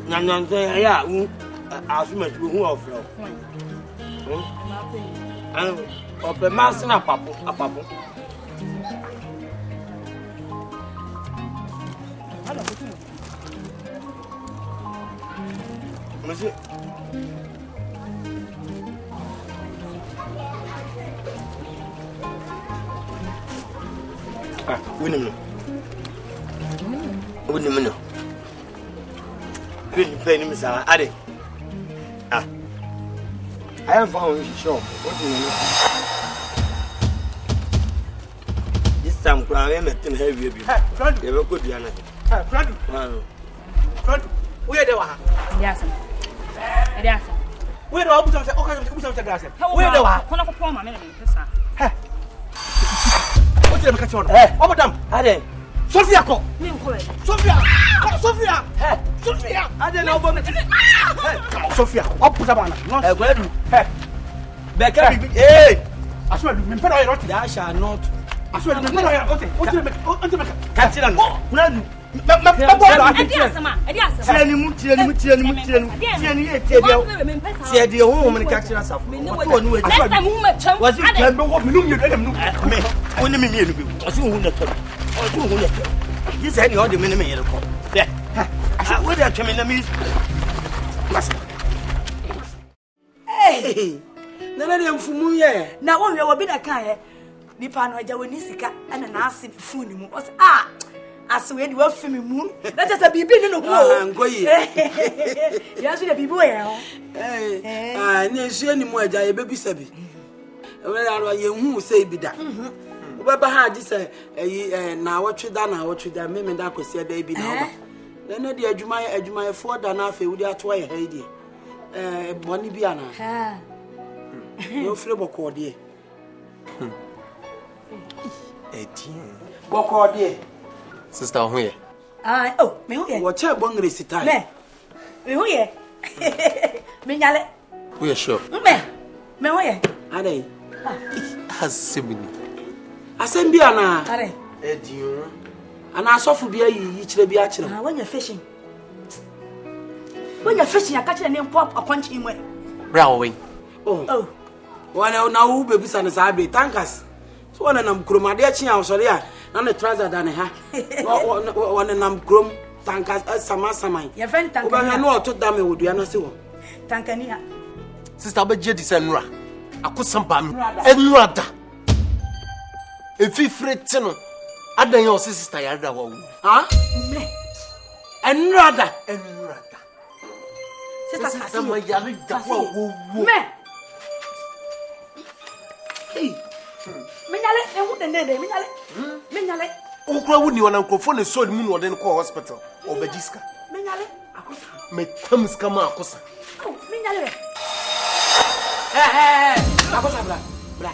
Nan say ya as much who of flow. And of the master a papo. Monsieur. Ah, winning. Pay him, sir. Ade. Ah, I am found sure. What do you know? This time cry anything heavy be. You will go Diana. Front. Where they were? Yes. Yes. Where do I put something? Okay, put something glass. Where they were? Kono ko pon ma me na me. What did I catch on? Hey, oh madam. Ade. Sophia ko. Me ko e. Sophia. Hey, Sophia. Ade na obo me. Hey, Sophia. Up put up on. Eh, go ahead. Hey. Beka bibi. Hey. Asuma me pena o roti. That shall not. Asuma me pena o roti. What did I make? What did I make? Katira no. Kuna Edi asama. Tieni mu. Tieni e tie dia. Tie dia ho mo ne katira safo. What wonu we. Next time who me cham. Was it time go me no me dem no. Me. Oni me mienu bi. Osi hu na kam. Osi hu na kam. Yi say ni o de me ne me yere ko. Yeah. Ah, we dey tweme na me. Hey. Nana de mfumu ye. Na won we obi da kan he. Nipa no agya woni sika ana na ase phone mu. O say ah aswe di wa fimi mu. Na just bibi ni no ho. Ngoyi. Ya so de bibi we ho. Ah, ni nsu ani mu agya ye bebisa bi. We ya ye hu say bi da. Baba ha ji say na wotwe da me da kwese da bi na ba na de adwuma fo da na afa wudi ato ye ha die boni bi ana ha no fre boko de boko de sister ho ye oh me ho ye wo che bongre sitai me ho ye me nyale we sure me ho ye adai hasimini asem bi ana are ediun ana asofu bi ayi kire bi a kire when you fishing akachire ne mpo akwanchi mu bra we oh wana na wo bebisa ne sabe tankas so wana nam krom ade achi a osore a na ne trouser da ne ha wana nam krom tankas sama ya fen tankani oba na oto da me wodua na se wo tankani ha sister ba je disenura akosamba mi enura da efifre tino adan yo sister yarda wa wu me enura sister ma yarda wa wu me hey menyale ehu de menyale okura wu ni wana nkofo ne so mu no den ko hospital obajiska menyale akosa me tamska ma akosa menyale akosa bra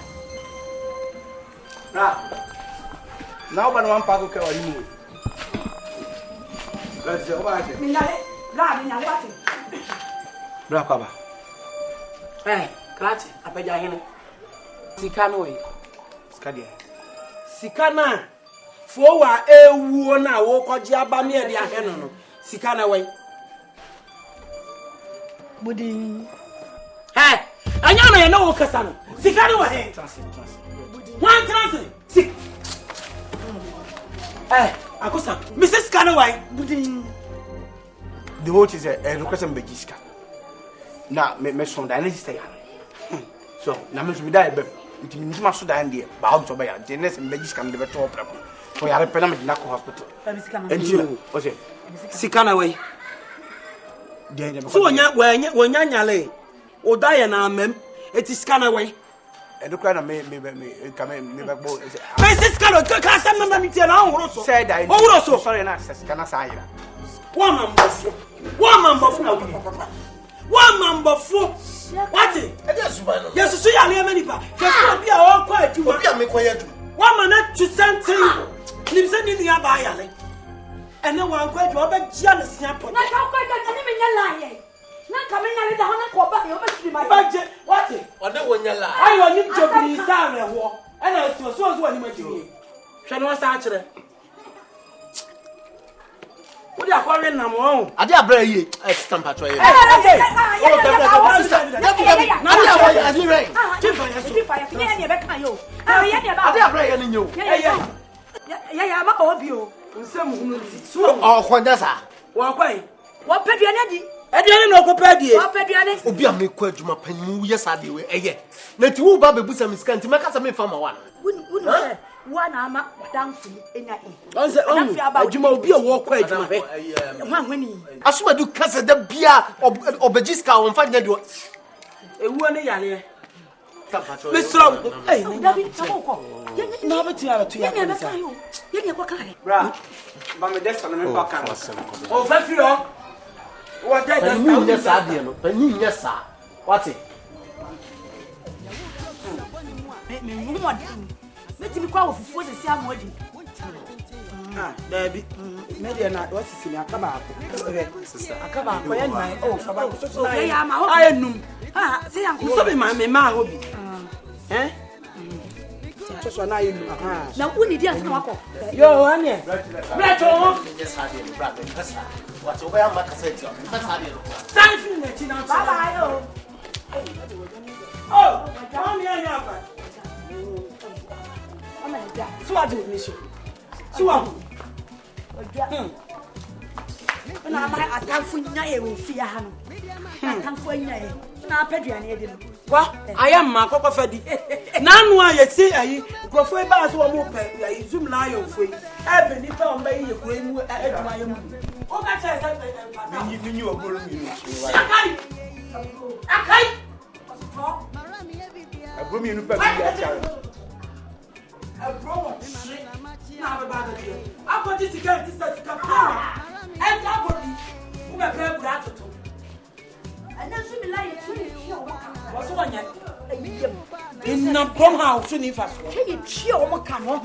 now ban one pack okay wa limu let's go back menyale bati bra kwa ba klati apeja hene sika no we sika na fo wa ewu na wo koji aba ne de ahene no sika na we budi anya na ye na wo kasa no sika no we one transit sik akosa Mrs. Kanawai budi the whole is a request and bejiska na me so da na sister ya so na me so da be nti mi ma so da ndie ba ho so ba ya jenes bejiska me be to opera ko ya repena me na ko hospital enji o se Sikanawai de so wonya nyale o da ye na amem eti Sikanawai edukra na me be bo Mrs. Kano ka sa mama mi tie na ohoro so said I ohoro so sorry na kana sa ayira one mambofu na wi one mambofu what yes so ya le mani pa yes obi a o kwa aduma obi a me kwa yadu one man to something nim se ni ya ba ya le ene wan kwa aduma ba gia na sia po na ka kwa da ni me nyala ye na ka me nyale da ho na ko ba ye o ba tiri ma ba je what one wonyala ayo ni jobiri sa me ho ena so ni ma jiri hwe no sa akire what you are calling nam on ade abra ye stamp atwa ye ya ma obi o nsem hunu ti o kwanja sa wa kwai wa peduane di ediane no ko pedie wa peduane obi a me kwa adwuma panyimu ye sa de we eye na ti wo ba bebusa misika nti meka sa me fama wana wunu se wana ama danfu enya onse adwuma obi a wo kwa adwuma he hwani asumadu kasa da bia obajiska on fa nya de ewu ne yale Mr. Hey, David, no, but you are too young. Bra, but my desk on the back. Oh, that's you. What that mean? Yes, I do. Yes, sir. What's it? Let me call for the same wedding. Ah, Debbie, maybe not. What's it? I come out. I come out. Oh, I know. Ah, say, I'm sorry, my hobby. Eh? Just one eye. Now, who did you ask? Yo, Anya. What's over my cassette? Thank you, Bye bye. Oh, come here. So I do mission. So I na my atamfo nya e wo fia ha no atamfo nya e na apaduane e di no wa aya mma kokko fadi na anu a yesi ayi grofo e ba so wo mo pa ayi zoom na ayo fo yi e be ni pa on ba yi kuro mu aduma ye mu o ka che sa minyi ogoro mi akai agomi enu pa bi ya cha abro na ba ba da dia akoti security certificate and abodi u be pe bura toto ana so mi la ye tiri wo so wanya in na prom house so ni fa so ke tiri o mo ka no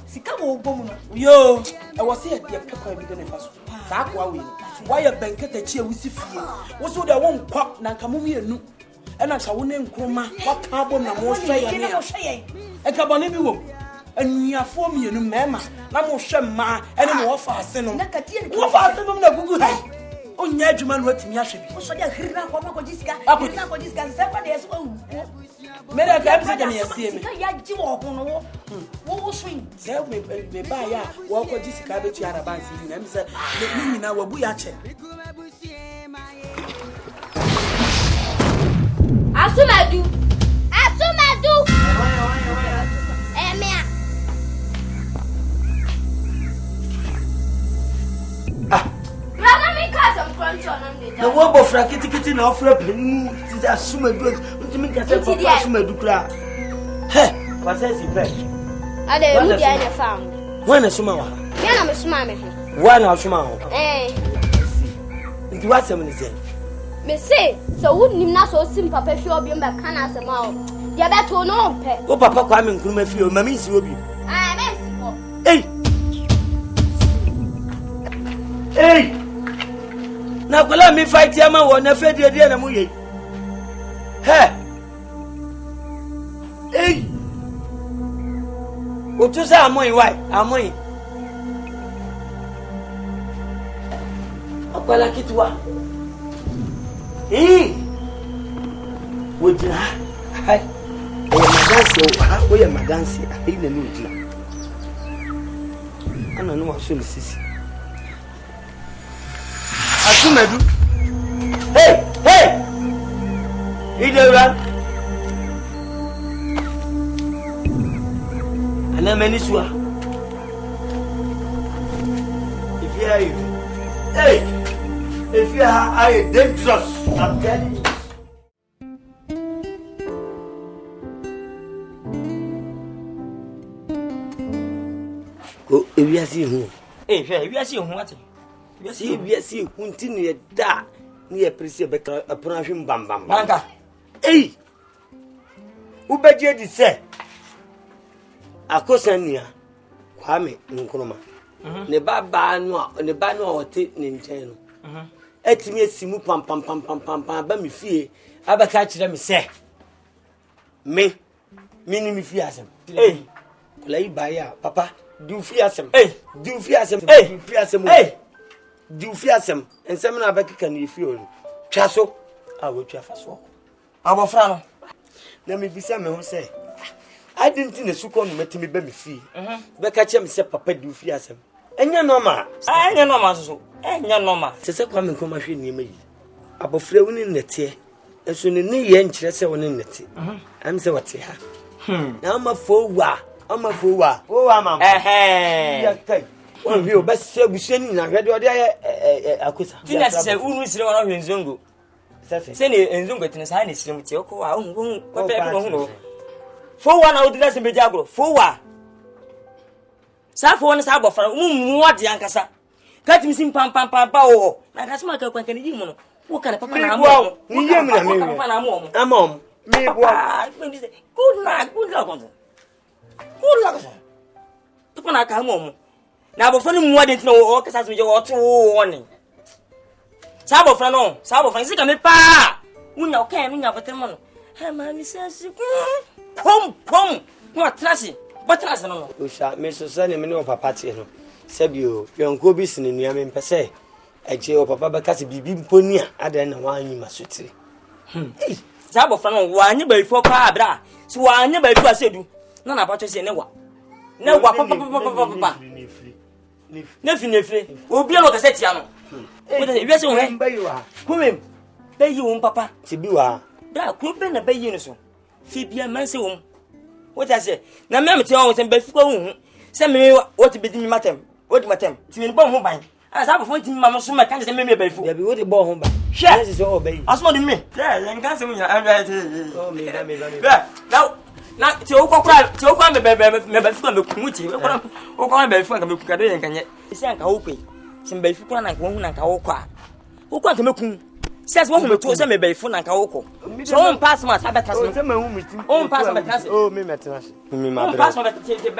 sika mo ogbomu no yo e wo se ye pekwa bi de ne fa so sa akwa we why ye benketa chi e wusi fie wo so de wo nkwa na nka mo mienu e na cha wo ne nkroma wa ka bom na mo hwe ye ne e ka bone bi wo anuafo mienu mema na mo hwe ma ene mo fa ase no wo fa ase no na gugu hai onya adwuma no atimi ahwe bi so de hirira ko ma ko jisika hirira ko jisika se kwa de so wu mera ka amse de me asie me ya ji wo ho no wo swing se me ba ya wo ko jisika be tu araba nsi na me se ni nyina wabu ya che Asumadu Emia Rana mi casa crunch on them. The wo bo fra kitikiti na ofra penu ti asumadu ntimi ka se papa asumadu kra he wa se si pe Ade mu dia na fam wa na suma wa ya na me suma me ho wa na suma ho nti wa se me se me say so would nim na so sim papa fi obi mba kana asema o dia beto no mpe o papa kwa me nkuruma fi o mami si obi ah me si ko hey na kwala mi fight ya ma wo na fedie die na mu ye he o tu sa amoy why amoy akwala kitwa wojina hai o ya magansi ai na no jina ana no waso ni sisi Asumadu hey idera ana meniswa if you are dangerous I'm telling you go ewiasi hu ewiasi hu ati si continue da ni e presi be apona hwe mbambam manka ubeje di se akosania kwame nkroma ne baba no ote ne nchen no etimi esimu pam ba mi fie abaka kire mi se me ni mi fie asem kula ibaya papa du fie asem du fie asem ensem na abaka ni fie o twa so wo twa fa so abofra no na me bisa me ho se I didn't think the suko no metimi ba mi fie beka kire mi se papa du fie asem enya normal so enya normal se kwa me nkoma hwe ni mayi abofra woni nete enso ne ne ye nkire se woni nete am se wote ha na ma fowa mama ya kai won bi o ba se busu ni na hwe de ode Accusations tina se unu sire wona hwe nzongo Say enzum betin sa ni sirim ti ko wa hu Fowa na odina se meja agro. Fowa. Sa fo ne sa abofra mu ade ankasa. Ka timi sim pam o. Na ka sma ka kwanka ni yi mu no. Wo ka na papa na mo. Ni yem na me. Papa na mo. Amom. Me boa. Good luck konzo. Good luck. Papa na ka mo. Na abofra ni mu ade ntina o ka sa se meja o to wo ni. Sa abofra no. Sa abofra se ka me pa. Unya o ka me nya betem no. Ha ma mi sense. Pom. What trasi? What trasi no? Usha me so say me no papa tie no. Sebio, yonko bi sini nua me mpese. Eje o papa be kase bibi mponi a adan na wanyi masotire. Za bofra no wanye ba ifo pa bra. So wanye ba ifo asedu. Na pacho se ne wa. Ne wa papa. Nefri. Obi no kase tia no. Wi se wo he. Bayiwa. Kumem. Bayi wo papa. Tibiwa. Bra ku be na bayi no so. Fi bia man se wo. What I say? Na me mte won se ba fi ko hu. Se me what be di mi matem. What matem? Ti me bon ho ban. Asa ba fon ti mi ma so ma kan se me ba fi. Ya bi wo de bon ho ban. Yes so obey. Asmo di me. Yeah, en kan se mu nya. Oh me ba. Na ti o kwa me ba fi ko me ku ti. O kwa me ba fi ko me ku ka de en kan ye. Si an ka wo pe. Se me ba fi ko na ka wo hu na ka wo kwa. Wo kwa ka me ku. Says one me to say me be phone and ka woko. So on pass my sabatas. Say me hu me ti. On pass my pass. Oh me metrasi. Me ma bro. On pass my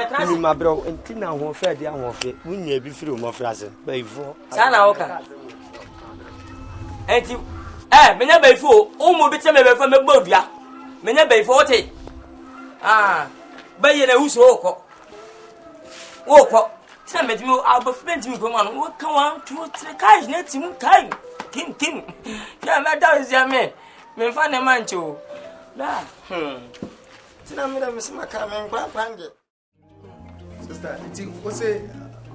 pass. Me ma bro enti na ho fe de ho fe. Wunya bi firi o mo frase. Ba ifo. Sa na woka. Enti me nya ba ifo o mo bi te me be fa me gbodua. Me nya ba ifo o te. Ba ye na uso woko. Woko. Say me ti me abofment mi ko ma no. Wo ka 1 2 3 cash na ti mu kai. Kim. Yeah, my dad is your man. Me find a man too. Da. Tina me da me se makame nkwa kwange. Sister, iti wo say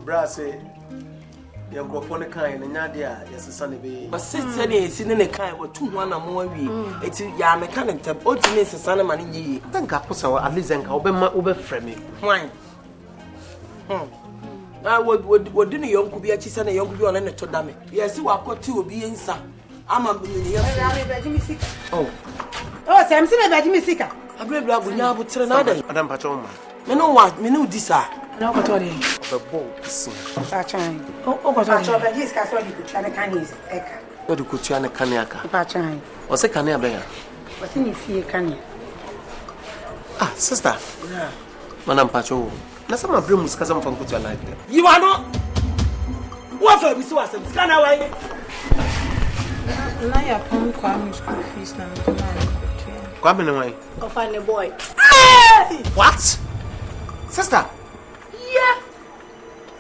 bra say ye nkrofo ne kan ne nya de a yesesa ne be. But sister ne si ne kan wo tu ho na mo awie. Iti ya me kan ntam. O ti ne sesa ne ma ne yi. Tanka kosa at least enka wo be frame. Why? What didn't young could be a chisan and young could be on a to dame. Yes, you are caught to be in some. I'm a millionaire. Oh, Sam, see about me sick. I believe I will now put another. Madame Patron. Me no what, me no this. I know what I mean. The boat is Patron. What I saw his castle, you could try to can his eka. What you could try to Kanyaka. Patron. Or say Kanya Bear. What's in fear, can you? Ah, sister. Madame Patron. Na sama bring muska sama from your life there. You are not. What for we saw some scan away. Now you come Kwame school fees now. Kwame no way. Go find a boy. Hey! What? Sister? Yeah.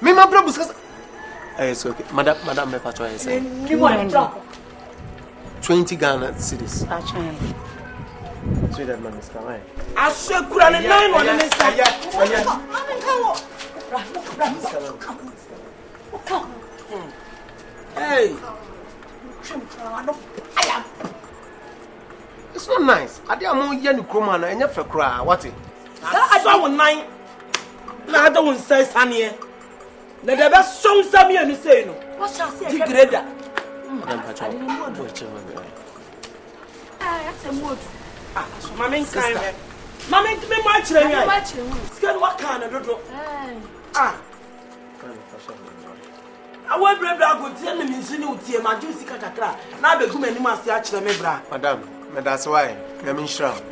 Me ma bring muska. It's okay. Madam me Patron is saying. You want to drop? 20 Ghana cedis. Patron. So that man is coming. I saw Kuran 9 on the side. Hey. It's not nice. I did more yen croma and you for cry. What it? I saw 9. Now I don't say Sunny. Let the best song some you say no. What shall I say? Degrader. Madam Patron. That's a mood. Mamma kind. Mamma me match them. Scan what kind of do? I want bread go tell me sinu tie ma juicy kakakra. Na be gum anim ase a kire me bra. Madam, that's why. I'm in shroud.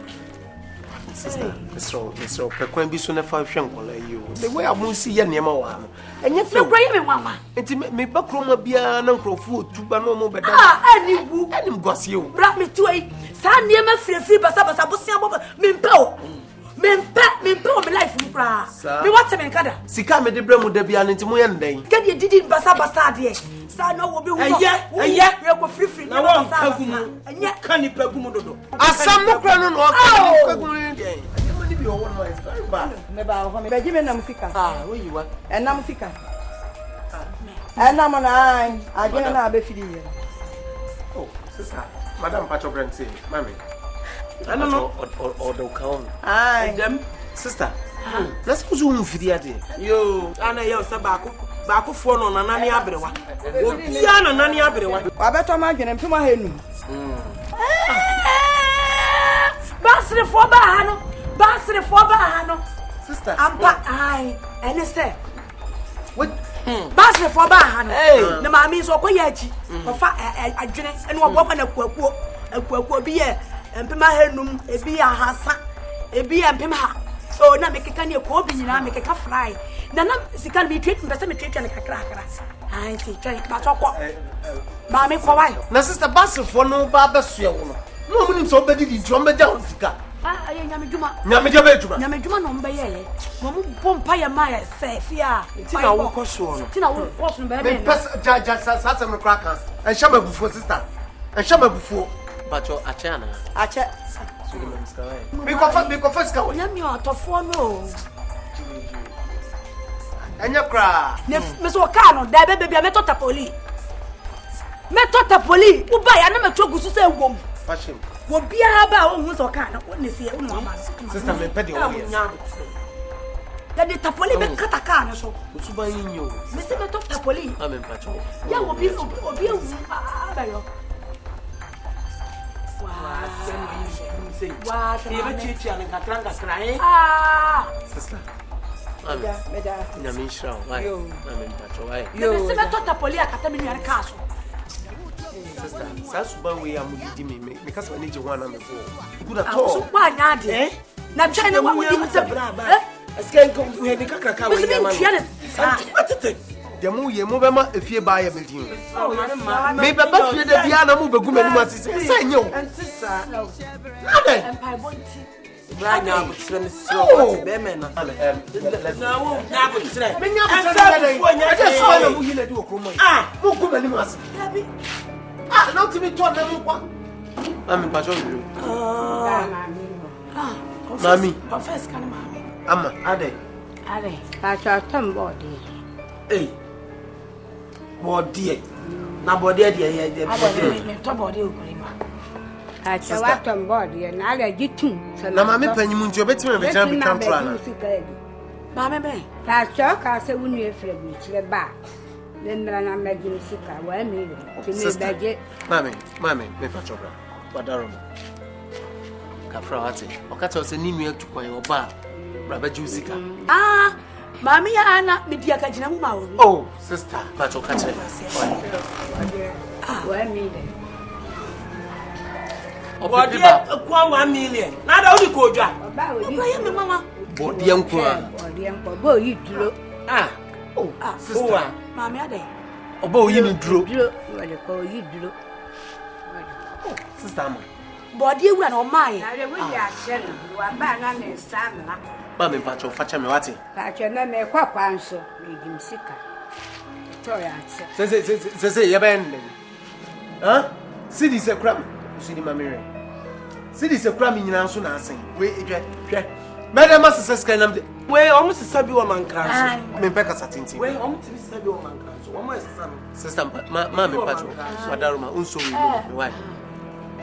Sister, Mr. Pekwan bi so na fa hwe nkola yi o. The way I mun see ye niam wa no. Enye fe. No bra me mama. Enti me ba kroma bia na nkrofo tuba no mo beda. Anibu. Anim gwase o. Bra me to yi. Sa niam afiri basa bosia bo me mpa o. Me mpa me life mu bra. Me what me nkada. Sika me de bra mu da bia enti mo ye ndan. Get ye didi basa de. Sa no wo be hu. Eye. We go free. Na won pagumu. Enye kan pagumu dodo. Asam no kra no no pagumu den. Money be one more is very bad. Me ba ho me be give me na musika. Where you are? And na musika. And na mana agena na be fidi ye. Oh, sister. Madam Pacho Brent say, "Mommy, I don't know. Or the count. Aye. Them Sister. Let's go to fidi ade. yo ana yo se ba ko fo no na nani abrewa. Obi ana nani abrewa. Wa beto ma dwene mpema henu. Basri for Bahano. Basri for Bahano. Sister. Ampa, I, and it's there. What? Basri for Bahano. The mammy is Okoyachi. A dress and one woman a quack beer and Pima Henum, a beer hassa, a beer and Pima. So now make a canny of coffee, and I make a fly. Then she can be treated by some treatment like a cracker. I see, but Mammy, why? Na sister Basil for no barber swell. No one is already the drummer down. Ah, Yamijuma. Yamijuma no bay. Mamma Pompire Maya says, yeah. It's in our walk or so. Tina wasn't baby. Just as a cracker and Shamma before sister. And Shamma before. But your Achana. Acha. Because first go. Yam you out of 4 no. And your cry. Miss Wakano, there baby, I met Tapoli. Met Tapoli, who buy a number 2 to say woman. Fashion. Will be about who's Akan. What is here? Sister, my petty. That the Tapoli be cut a can so. What's buying you? Mr. Tapoli. I'm in patrol. Yeah, will be Sister. I'm in Shroud. I'm in patrol. You Tapoli, I can't mean your castle. Sister, Sasuba, we are moving me because I need you one on the floor. Good at all. Why not? Now, China, what would you say? I can't come to the Kaka. What is it? The movie, Movema, if you buy a building. Maybe about you, the piano move a woman must say, you and sister. And I want right now, so women. Let's now, I just saw you do a crummy. Ah, who could must not to be told one. I'm in patrol. Mammy, confess, can mammy. Ade. That's our thumb body. Eh, body. Now, body, dear, top body. I saw what on body and I get two. So now, Mammy Penny Moon, you're better than a jump planner. Mammy, that's talk. I said, when you're afraid, you're back. Then I'm making sick. Well, me, Mammy, me patrol. What are Kafrati? Or cut us a new to quay or bar. Rabba Jusica. Ah, Mammy Anna, Media Kajinamo. Oh, sister, Patrol Catcher. Ah, well, me. What dear, 1 million. Not only Koja. Mamma. Body uncle, boy, you drew. Ah, oh, sister, Mammy, a day. Oh, boy, you drew. What they call you drew. Oh, sister. Body went on mine. I will you are bad on the sun. Mammy Patrol, fetch me what? Patrol, me quack answer, make him sicker. Say, you're bending. Huh? See this a crab. See the mammy. See this a crab in your answer. Wait, Madam Master says, can I? Wait, almost a sub woman class. Membeka satin. Wait, almost a sub woman class. One more sister, Mammy Patrol, Madarma, Unso, why?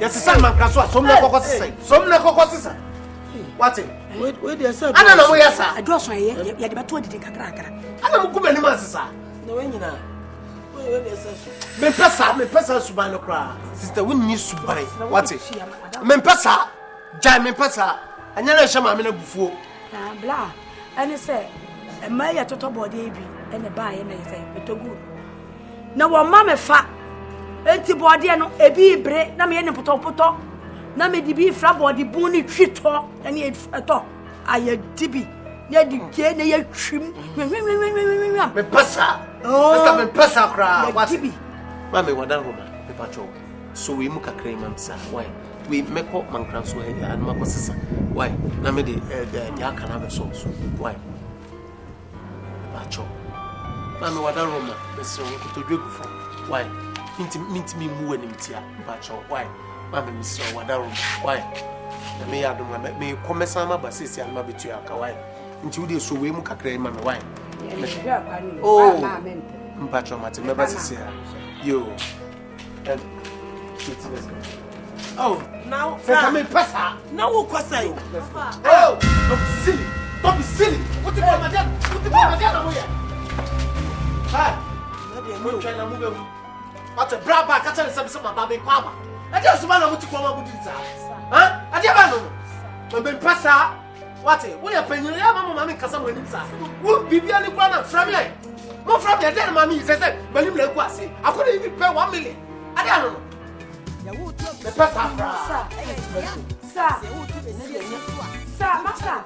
Yes, a son, man, some never say. Some never say. What's it? Wait, yes, sir. I don't know, yes, sir. I draw so you had about 20 cracker. I don't know many months, sir. No, when you know. Me pesa subano cry. Sister, we need to buy. What's it? Me pesa, jam me pesa. And you're not sure before. Blah. And he said, a maya total body and a buy and anything. It's good. No one mamma fat. Body and a bee bread, na me any poto. Na me di be flat body bony treat and yet at all. I had Tibby. Yet the kid, ye trim. Me pesa. Oh, me pesa cry. What's it? Mammy, what that woman, the patrol. So we muka cream and sa. Why? We make up man crown so heavy and my sister. Why? Na me the Akan have a sauce. Why? Patrol. Mammy, what that woman, the so to do for. Why? Meet me moo and imtia, Patrol. Why? Mammy, Mr. Wadarum. Why? The may I me come sama basis and mabitua. Why? Until they so we muka cream and wine. Oh, Patrol, Martin, never see her. You. Oh, now, I mean, pass her. Now, who was saying? Oh, don't be silly. What do you want, madam? What do you want, madam? Hi. What's a bra catching some baby quama? I just want to come up with this. Huh? I never know. Mbe pasa. What? Wo ya penyin ya mama me kasa mo nim sa. Wo bibia ni kwa na fra me ai. Mo fra me dey mama yi say balim la ku ase. Akoda yi pay 1 million. Ade ano no. Me pasa fra. Sir, master.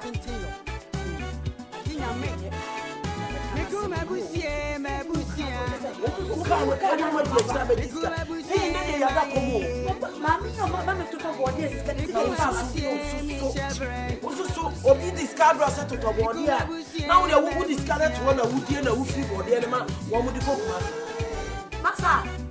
Master.